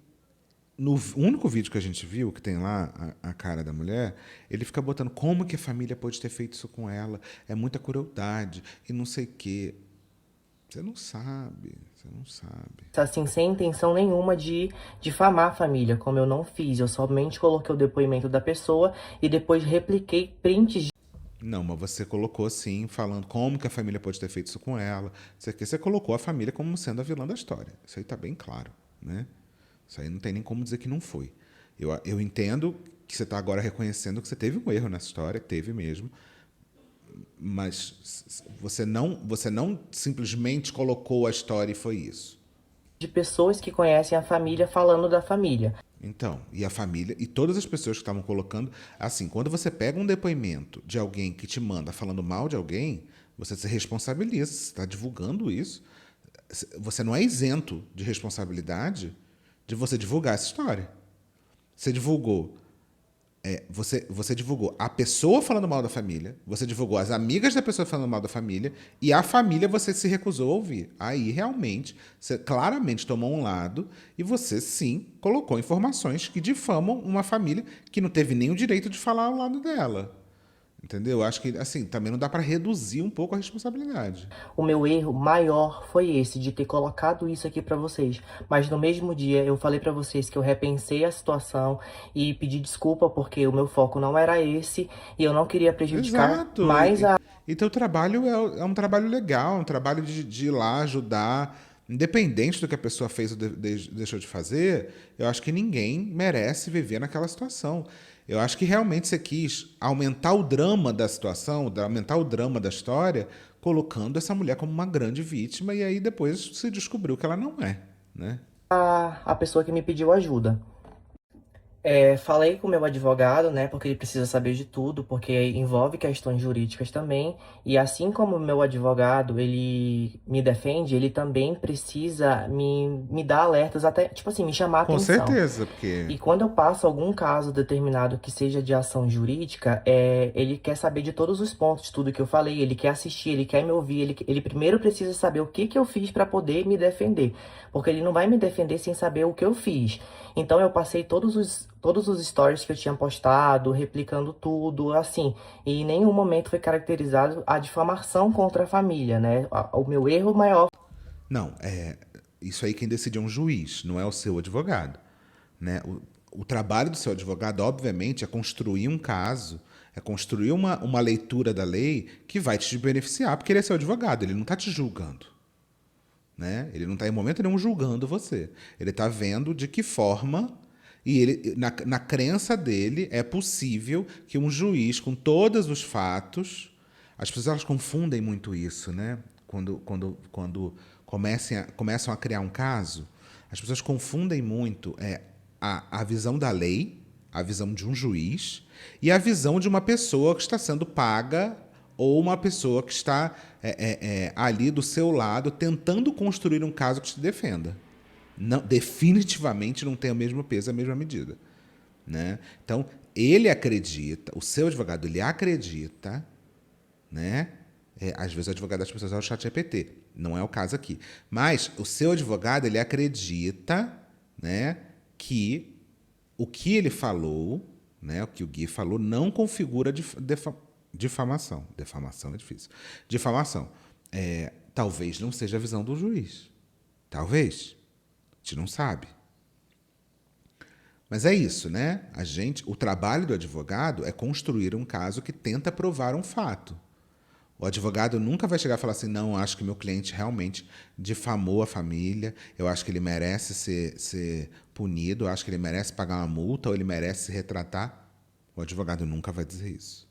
no único vídeo que a gente viu, que tem lá a cara da mulher, ele fica botando como que a família pode ter feito isso com ela. É muita crueldade e não sei o quê. Você não sabe. Assim, sem intenção nenhuma de difamar a família, como eu não fiz. Eu somente coloquei o depoimento da pessoa e depois repliquei prints. Não, mas você colocou assim, falando como que a família pode ter feito isso com ela. Você colocou a família como sendo a vilã da história. Isso aí tá bem claro, né? Isso aí não tem nem como dizer que não foi. Eu entendo que você está agora reconhecendo que você teve um erro nessa história, teve mesmo, mas você não simplesmente colocou a história e foi isso. De pessoas que conhecem a família falando da família. Então, e a família, e todas as pessoas que estavam colocando, assim, quando você pega um depoimento de alguém que te manda falando mal de alguém, você se responsabiliza, você está divulgando isso, você não é isento de responsabilidade de você divulgar essa história. Você divulgou, você divulgou a pessoa falando mal da família, você divulgou as amigas da pessoa falando mal da família, e a família você se recusou a ouvir. Aí, realmente, você claramente tomou um lado e você, sim, colocou informações que difamam uma família que não teve nem o direito de falar ao lado dela. Entendeu? Acho que, assim, também não dá para reduzir um pouco a responsabilidade. O meu erro maior foi esse, de ter colocado isso aqui pra vocês. Mas no mesmo dia eu falei pra vocês que eu repensei a situação e pedi desculpa porque o meu foco não era esse e eu não queria prejudicar mais a... E teu trabalho é um trabalho legal, um trabalho de ir lá ajudar. Independente do que a pessoa fez ou deixou de fazer, eu acho que ninguém merece viver naquela situação. Eu acho que realmente você quis aumentar o drama da situação, aumentar o drama da história, colocando essa mulher como uma grande vítima, e aí depois se descobriu que ela não é, né? a pessoa que me pediu ajuda. Falei com o meu advogado, né, porque ele precisa saber de tudo, porque envolve questões jurídicas também, e assim como o meu advogado, ele me defende, ele também precisa me dar alertas, até, tipo assim, me chamar a Com atenção. certeza, porque... E quando eu passo algum caso determinado que seja de ação jurídica, ele quer saber de todos os pontos, de tudo que eu falei, ele quer assistir, ele quer me ouvir, ele primeiro precisa saber o que eu fiz para poder me defender, porque ele não vai me defender sem saber o que eu fiz. Então eu passei todos os stories que eu tinha postado, replicando tudo, assim, e em nenhum momento foi caracterizado a difamação contra a família, né? O meu erro maior... Não, isso aí quem decide é um juiz, não é o seu advogado, né? O trabalho do seu advogado, obviamente, é construir um caso, é construir uma leitura da lei que vai te beneficiar, porque ele é seu advogado, ele não está te julgando. Né? Ele não está em momento nenhum julgando você. Ele está vendo de que forma, e ele, na crença dele, é possível que um juiz, com todos os fatos... As pessoas elas confundem muito isso, né? Quando começam a criar um caso, as pessoas confundem muito a visão da lei, a visão de um juiz, e a visão de uma pessoa que está sendo paga ou uma pessoa que está ali do seu lado tentando construir um caso que te defenda. Não, definitivamente não tem o mesmo peso, a mesma medida. Né? Então, ele acredita, o seu advogado, ele acredita, né? Às vezes o advogado das pessoas é o ChatGPT, não é o caso aqui. Mas o seu advogado, ele acredita, né, que o que ele falou, né, o que o Gui falou, não configura difamação. Defamação é difícil. Difamação. talvez não seja a visão do juiz. Talvez. A gente não sabe. Mas é isso, né? O trabalho do advogado é construir um caso que tenta provar um fato. O advogado nunca vai chegar e falar assim, não, acho que meu cliente realmente difamou a família, eu acho que ele merece ser punido, eu acho que ele merece pagar uma multa ou ele merece se retratar. O advogado nunca vai dizer isso.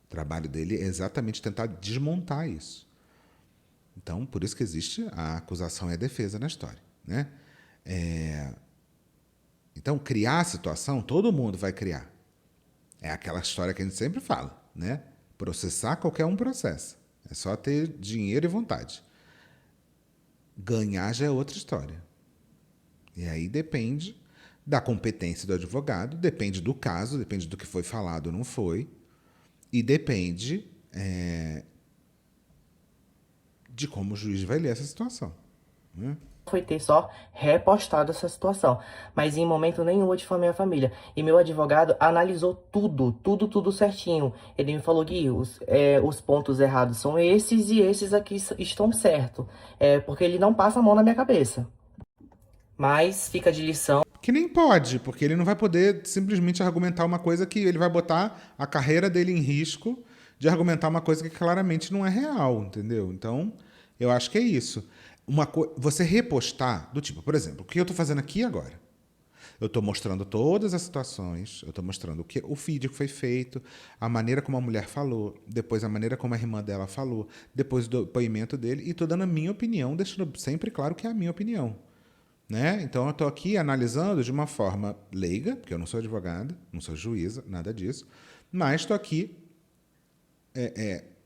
O trabalho dele é exatamente tentar desmontar isso. Então, por isso que existe a acusação e a defesa na história, né? Então, criar a situação, todo mundo vai criar. É aquela história que a gente sempre fala, né? Processar, qualquer um processa. É só ter dinheiro e vontade. Ganhar já é outra história. E aí depende da competência do advogado, depende do caso, depende do que foi falado ou não foi, e depende de como o juiz vai ler essa situação, né? Foi ter só repostado essa situação, mas em momento nenhum eu difamei a família. E meu advogado analisou tudo certinho. Ele me falou, Gui, os pontos errados são esses e esses aqui estão certos. Porque ele não passa a mão na minha cabeça. Mas fica de lição. Que nem pode, porque ele não vai poder simplesmente argumentar uma coisa que ele vai botar a carreira dele em risco de argumentar uma coisa que claramente não é real, entendeu? Então, eu acho que é isso. Você repostar do tipo, por exemplo, o que eu estou fazendo aqui agora? Eu estou mostrando todas as situações, eu estou mostrando o vídeo que foi feito, a maneira como a mulher falou, depois a maneira como a irmã dela falou, depois do depoimento dele, e estou dando a minha opinião, deixando sempre claro que é a minha opinião, né? Então eu estou aqui analisando de uma forma leiga, porque eu não sou advogada, não sou juíza, nada disso, mas estou aqui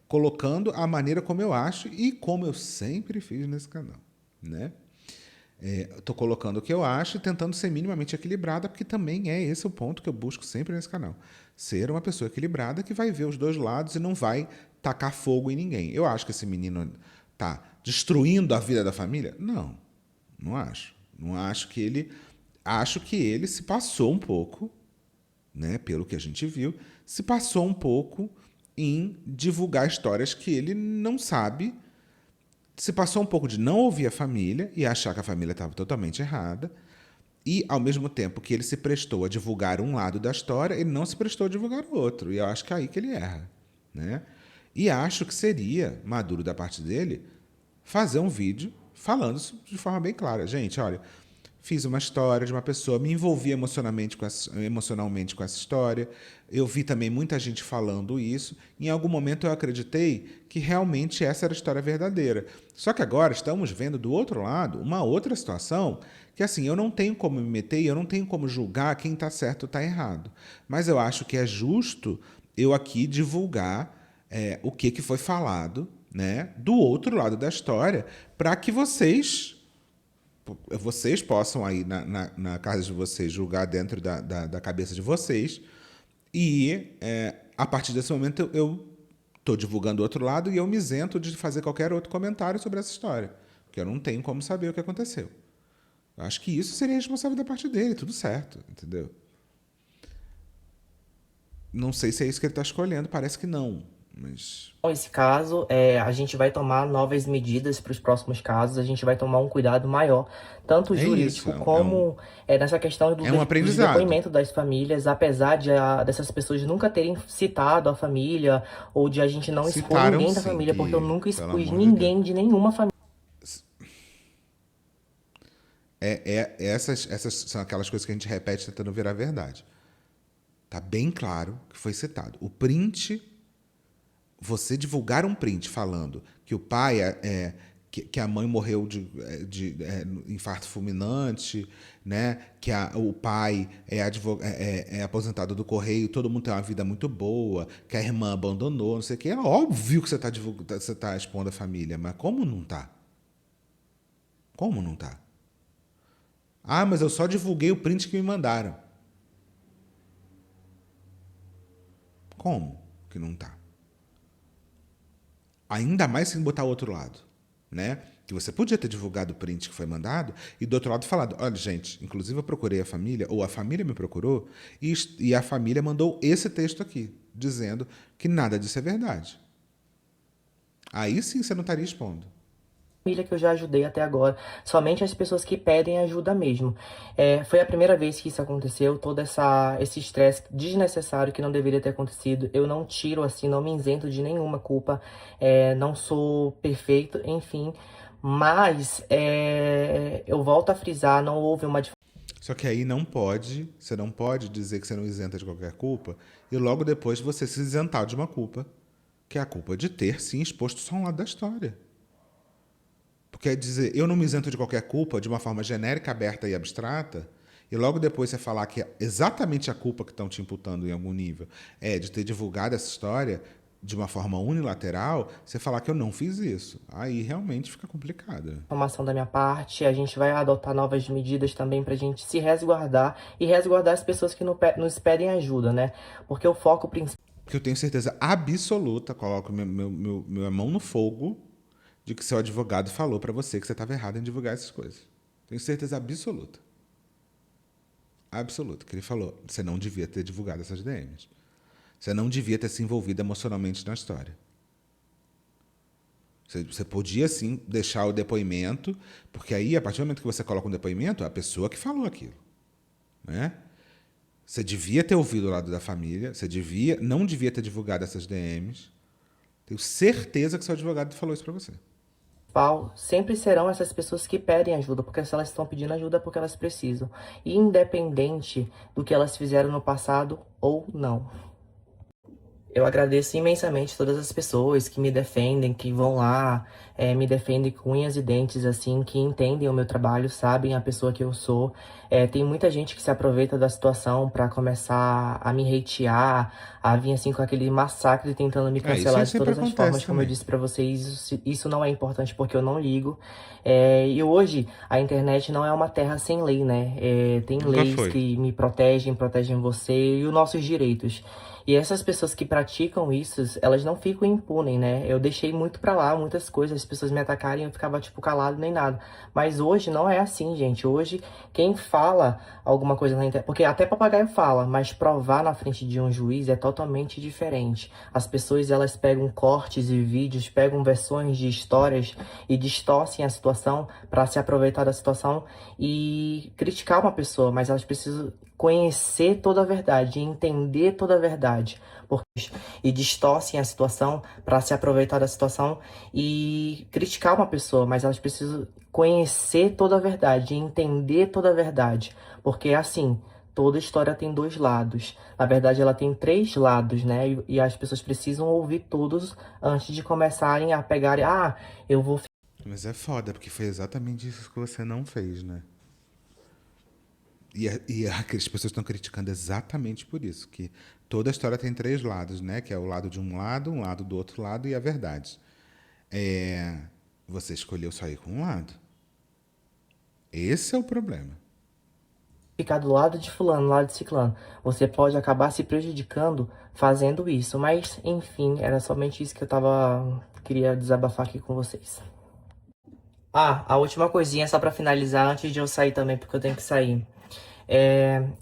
colocando a maneira como eu acho e como eu sempre fiz nesse canal, né? Estou colocando o que eu acho e tentando ser minimamente equilibrada, porque também é esse o ponto que eu busco sempre nesse canal. Ser uma pessoa equilibrada que vai ver os dois lados e não vai tacar fogo em ninguém. Eu acho que esse menino está destruindo a vida da família? Não, não acho. Não acho que ele... Acho que ele se passou um pouco, né, pelo que a gente viu, se passou um pouco em divulgar histórias que ele não sabe, se passou um pouco de não ouvir a família e achar que a família estava totalmente errada, e, ao mesmo tempo que ele se prestou a divulgar um lado da história, ele não se prestou a divulgar o outro, e eu acho que é aí que ele erra, né? E acho que seria maduro da parte dele fazer um vídeo falando isso de forma bem clara. Gente, olha, fiz uma história de uma pessoa, me envolvi emocionalmente com essa história. Eu vi também muita gente falando isso. Em algum momento eu acreditei que realmente essa era a história verdadeira. Só que agora estamos vendo do outro lado uma outra situação que, assim, eu não tenho como me meter e eu não tenho como julgar quem está certo ou está errado. Mas eu acho que é justo eu aqui divulgar o que foi falado, né, do outro lado da história, para que vocês possam aí na casa de vocês julgar dentro da cabeça de vocês e a partir desse momento eu estou divulgando o outro lado e eu me isento de fazer qualquer outro comentário sobre essa história, porque eu não tenho como saber o que aconteceu. Eu acho que isso seria responsável da parte dele, tudo certo, entendeu? Não sei se é isso que ele está escolhendo, parece que não, mas... Nesse caso, a gente vai tomar novas medidas para os próximos casos, a gente vai tomar um cuidado maior, tanto jurídico como nessa questão do depoimento das famílias, apesar dessas pessoas nunca terem citado a família, ou de a gente não expor ninguém da família, porque eu nunca expus ninguém de nenhuma família. Essas são aquelas coisas que a gente repete tentando virar verdade. Tá bem claro que foi citado. O print... Você divulgar um print falando que o pai que a mãe morreu de infarto fulminante, né? Que o pai é aposentado do correio, todo mundo tem uma vida muito boa, que a irmã abandonou, não sei o quê. É óbvio que você tá expondo a família, mas como não tá? Como não tá? Ah, mas eu só divulguei o print que me mandaram. Como que não tá? Ainda mais sem botar o outro lado, né? Que você podia ter divulgado o print que foi mandado e do outro lado falado, olha, gente, inclusive eu procurei a família, ou a família me procurou, e a família mandou esse texto aqui, dizendo que nada disso é verdade. Aí sim você não estaria expondo. família que eu já ajudei até agora, somente as pessoas que pedem ajuda mesmo. Foi a primeira vez que isso aconteceu, todo esse estresse desnecessário que não deveria ter acontecido. Eu não tiro assim, não me isento de nenhuma culpa, não sou perfeito, enfim, mas eu volto a frisar, não houve uma Só que aí você não pode dizer que você não isenta de qualquer culpa e logo depois você se isentar de uma culpa, que é a culpa de ter, sim, exposto só um lado da história. Porque é dizer, eu não me isento de qualquer culpa de uma forma genérica, aberta e abstrata, e logo depois você falar que é exatamente a culpa que estão te imputando em algum nível é de ter divulgado essa história de uma forma unilateral, você falar que eu não fiz isso. Aí realmente fica complicado. informação da minha parte, a gente vai adotar novas medidas também pra gente se resguardar e resguardar as pessoas que nos pedem ajuda, né? Porque o foco principal Porque eu tenho certeza absoluta, coloco minha mão no fogo, de que seu advogado falou pra você que você estava errado em divulgar essas coisas. Tenho certeza absoluta. Absoluta. Que ele falou, você não devia ter divulgado essas DMs. Você não devia ter se envolvido emocionalmente na história. Você podia, sim, deixar o depoimento, porque aí, a partir do momento que você coloca um depoimento, é a pessoa que falou aquilo. Né? Você devia ter ouvido o lado da família, não devia ter divulgado essas DMs. Tenho certeza que seu advogado falou isso pra você. sempre serão essas pessoas que pedem ajuda, porque se elas estão pedindo ajuda é porque elas precisam, independente do que elas fizeram no passado ou não. Eu agradeço imensamente todas as pessoas que me defendem, que vão lá, me defendem com unhas e dentes, assim, que entendem o meu trabalho, sabem a pessoa que eu sou. Tem muita gente que se aproveita da situação pra começar a me hatear, a vir assim com aquele massacre tentando me cancelar de todas as formas, como eu disse pra vocês. Isso não é importante porque eu não ligo. E hoje a internet não é uma terra sem lei, né? Tem leis que me protegem você e os nossos direitos. E essas pessoas que praticam isso, elas não ficam impunes, né? Eu deixei muito pra lá, muitas coisas, as pessoas me atacarem, eu ficava, tipo, calado, nem nada. Mas hoje não é assim, gente. Hoje, quem fala alguma coisa na internet... Porque até papagaio fala, mas provar na frente de um juiz é totalmente diferente. As pessoas, elas pegam cortes e vídeos, pegam versões de histórias e distorcem a situação pra se aproveitar da situação e criticar uma pessoa, mas elas precisam conhecer toda a verdade, entender toda a verdade, e distorcem a situação para se aproveitar da situação e criticar uma pessoa, mas elas precisam conhecer toda a verdade, entender toda a verdade, porque assim, toda história tem dois lados. Na verdade, ela tem 3 lados, né? E as pessoas precisam ouvir todos antes de começarem a pegarem, eu vou... Mas é foda, porque foi exatamente isso que você não fez, né? E aquelas pessoas estão criticando exatamente por isso, que toda a história tem 3 lados, né? Que é o lado de um lado do outro lado e a verdade. Você escolheu só ir com um lado. Esse é o problema. Ficar do lado de fulano, do lado de ciclano. Você pode acabar se prejudicando fazendo isso. Mas, enfim, era somente isso que queria desabafar aqui com vocês. A última coisinha só pra finalizar antes de eu sair também, porque eu tenho que sair.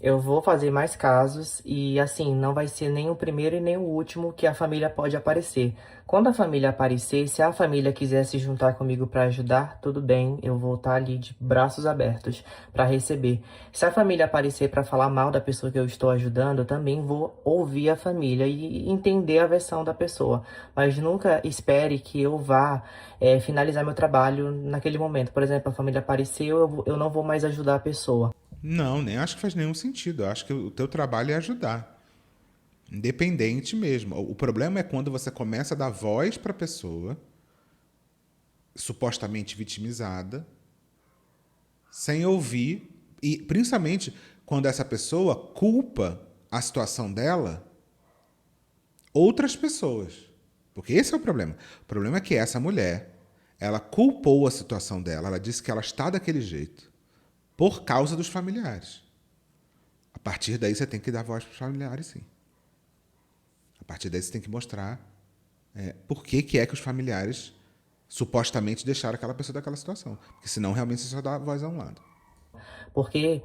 Eu vou fazer mais casos e, assim, não vai ser nem o primeiro e nem o último que a família pode aparecer. Quando a família aparecer, se a família quiser se juntar comigo para ajudar, tudo bem, eu vou estar ali de braços abertos para receber. Se a família aparecer para falar mal da pessoa que eu estou ajudando, eu também vou ouvir a família e entender a versão da pessoa. Mas nunca espere que eu vá finalizar meu trabalho naquele momento. Por exemplo, a família apareceu, eu não vou mais ajudar a pessoa. Não, nem acho que faz nenhum sentido. Eu acho que o teu trabalho é ajudar. Independente mesmo. O problema é quando você começa a dar voz para a pessoa supostamente vitimizada, sem ouvir, e principalmente quando essa pessoa culpa a situação dela outras pessoas. Porque esse é o problema. O problema é que essa mulher, ela culpou a situação dela, ela disse que ela está daquele jeito por causa dos familiares. A partir daí você tem que dar voz para os familiares, sim. A partir daí você tem que mostrar por que é que os familiares supostamente deixaram aquela pessoa daquela situação. Porque senão realmente você só dá voz a um lado. Porque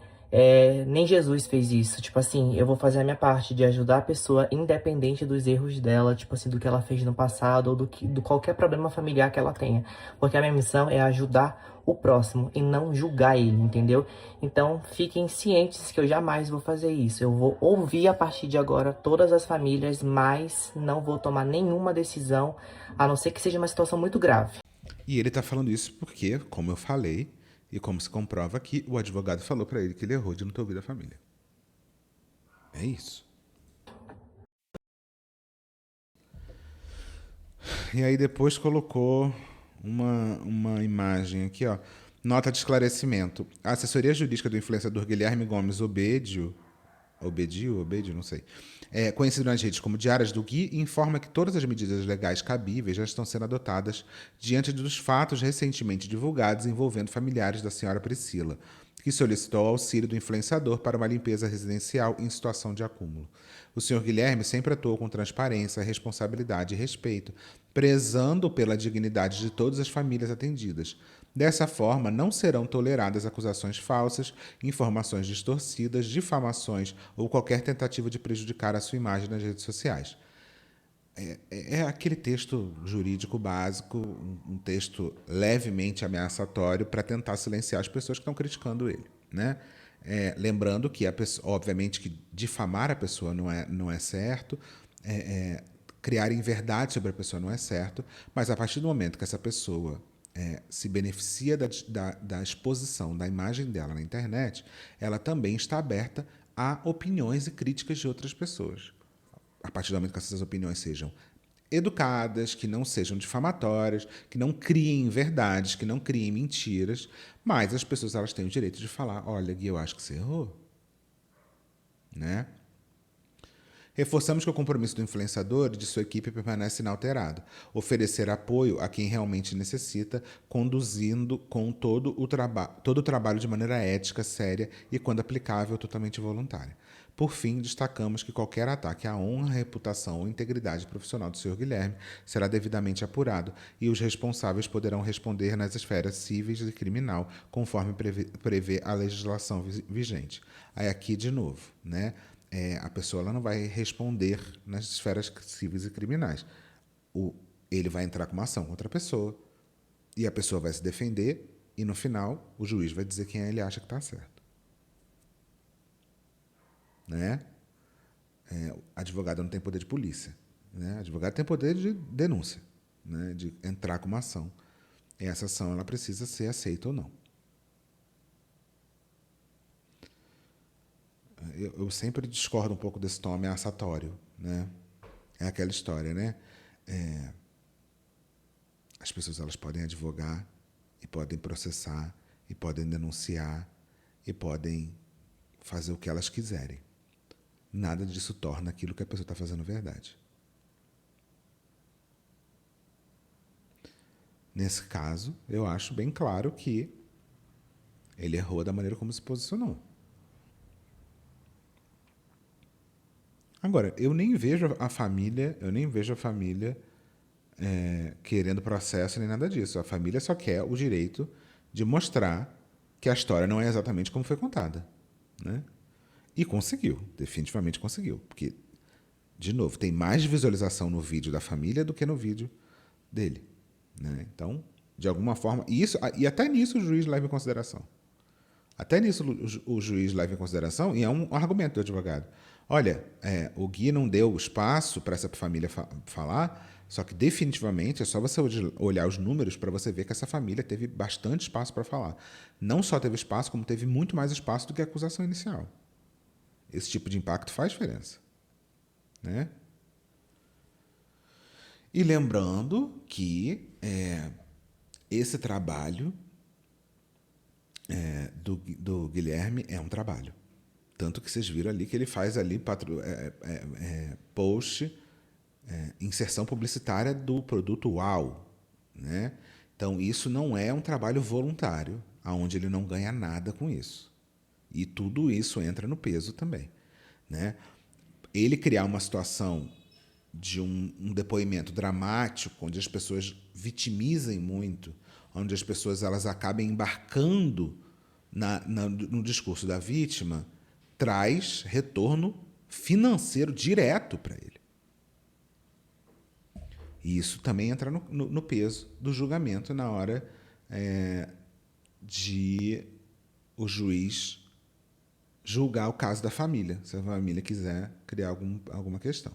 Nem Jesus fez isso. Tipo assim, eu vou fazer a minha parte de ajudar a pessoa independente dos erros dela, tipo assim, do que ela fez no passado ou do qualquer problema familiar que ela tenha. Porque a minha missão é ajudar o próximo e não julgar ele, entendeu? Então, fiquem cientes que eu jamais vou fazer isso. Eu vou ouvir a partir de agora todas as famílias, mas não vou tomar nenhuma decisão, a não ser que seja uma situação muito grave. E ele tá falando isso porque, como eu falei, e como se comprova aqui, o advogado falou pra ele que ele errou de não ter ouvido a família. É isso. E aí depois colocou uma imagem aqui, ó. Nota de esclarecimento. A assessoria jurídica do influenciador Guilherme Gomes Obedio, não sei, conhecido nas redes como Diárias do Gui, informa que todas as medidas legais cabíveis já estão sendo adotadas diante dos fatos recentemente divulgados envolvendo familiares da senhora Priscila, que solicitou o auxílio do influenciador para uma limpeza residencial em situação de acúmulo. O senhor Guilherme sempre atuou com transparência, responsabilidade e respeito, prezando pela dignidade de todas as famílias atendidas. Dessa forma, não serão toleradas acusações falsas, informações distorcidas, difamações ou qualquer tentativa de prejudicar a sua imagem nas redes sociais. É aquele texto jurídico básico, um texto levemente ameaçatório para tentar silenciar as pessoas que estão criticando ele, né? Lembrando que, obviamente, que difamar a pessoa não é certo, criar inverdade sobre a pessoa não é certo, mas a partir do momento que essa pessoa se beneficia da exposição da imagem dela na internet, ela também está aberta a opiniões e críticas de outras pessoas. A partir do momento que essas opiniões sejam educadas, que não sejam difamatórias, que não criem verdades, que não criem mentiras, mas as pessoas elas têm o direito de falar, olha, Gui, eu acho que você errou. Né? Reforçamos que o compromisso do influenciador e de sua equipe permanece inalterado. Oferecer apoio a quem realmente necessita, conduzindo com todo o trabalho de maneira ética, séria e, quando aplicável, totalmente voluntária. Por fim, destacamos que qualquer ataque à honra, reputação ou integridade profissional do Sr. Guilherme será devidamente apurado e os responsáveis poderão responder nas esferas cíveis e criminal, conforme prevê a legislação vigente. Aí aqui, de novo, né? A pessoa ela não vai responder nas esferas cíveis e criminais. Ele vai entrar com uma ação contra a pessoa e a pessoa vai se defender e, no final, o juiz vai dizer quem ele acha que está certo. Né? Advogado não tem poder de polícia. Né? Advogado tem poder de denúncia, né? De entrar com uma ação. E essa ação ela precisa ser aceita ou não. Eu sempre discordo um pouco desse tom ameaçatório, né? É aquela história, né? As pessoas elas podem advogar e podem processar e podem denunciar e podem fazer o que elas quiserem. Nada disso torna aquilo que a pessoa está fazendo verdade. Nesse caso, eu acho bem claro que ele errou da maneira como se posicionou. Agora, eu nem vejo a família querendo processo nem nada disso. A família só quer o direito de mostrar que a história não é exatamente como foi contada, né? E conseguiu, definitivamente conseguiu. Porque, de novo, tem mais visualização no vídeo da família do que no vídeo dele, né? Então, de alguma forma... E até nisso o juiz leva em consideração. Até nisso o juiz leva em consideração, e é um argumento do advogado. Olha, o Gui não deu espaço para essa família falar, só que definitivamente é só você olhar os números para você ver que essa família teve bastante espaço para falar. Não só teve espaço, como teve muito mais espaço do que a acusação inicial. Esse tipo de impacto faz diferença, né? E lembrando que esse trabalho do Guilherme é um trabalho. Tanto que vocês viram ali que ele faz ali post, inserção publicitária do produto UAU, né? Então, isso não é um trabalho voluntário, onde ele não ganha nada com isso. E tudo isso entra no peso também, né? Ele criar uma situação de um depoimento dramático, onde as pessoas vitimizem muito, onde as pessoas elas acabem embarcando no discurso da vítima, traz retorno financeiro direto para ele. E isso também entra no peso do julgamento na hora de o juiz julgar o caso da família, se a família quiser criar alguma questão.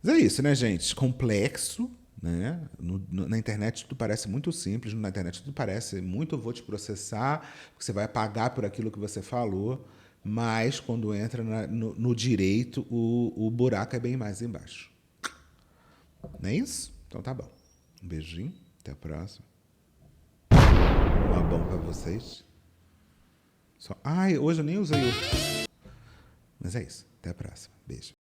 Mas é isso, né, gente? Complexo, né? Na internet tudo parece muito simples, na internet tudo parece muito eu vou te processar, você vai pagar por aquilo que você falou, mas quando entra no direito, o buraco é bem mais embaixo. Não é isso? Então tá bom. Um beijinho, até a próxima. Uma bom pra vocês. Ai, hoje eu nem usei o... Mas é isso, até a próxima. Beijo.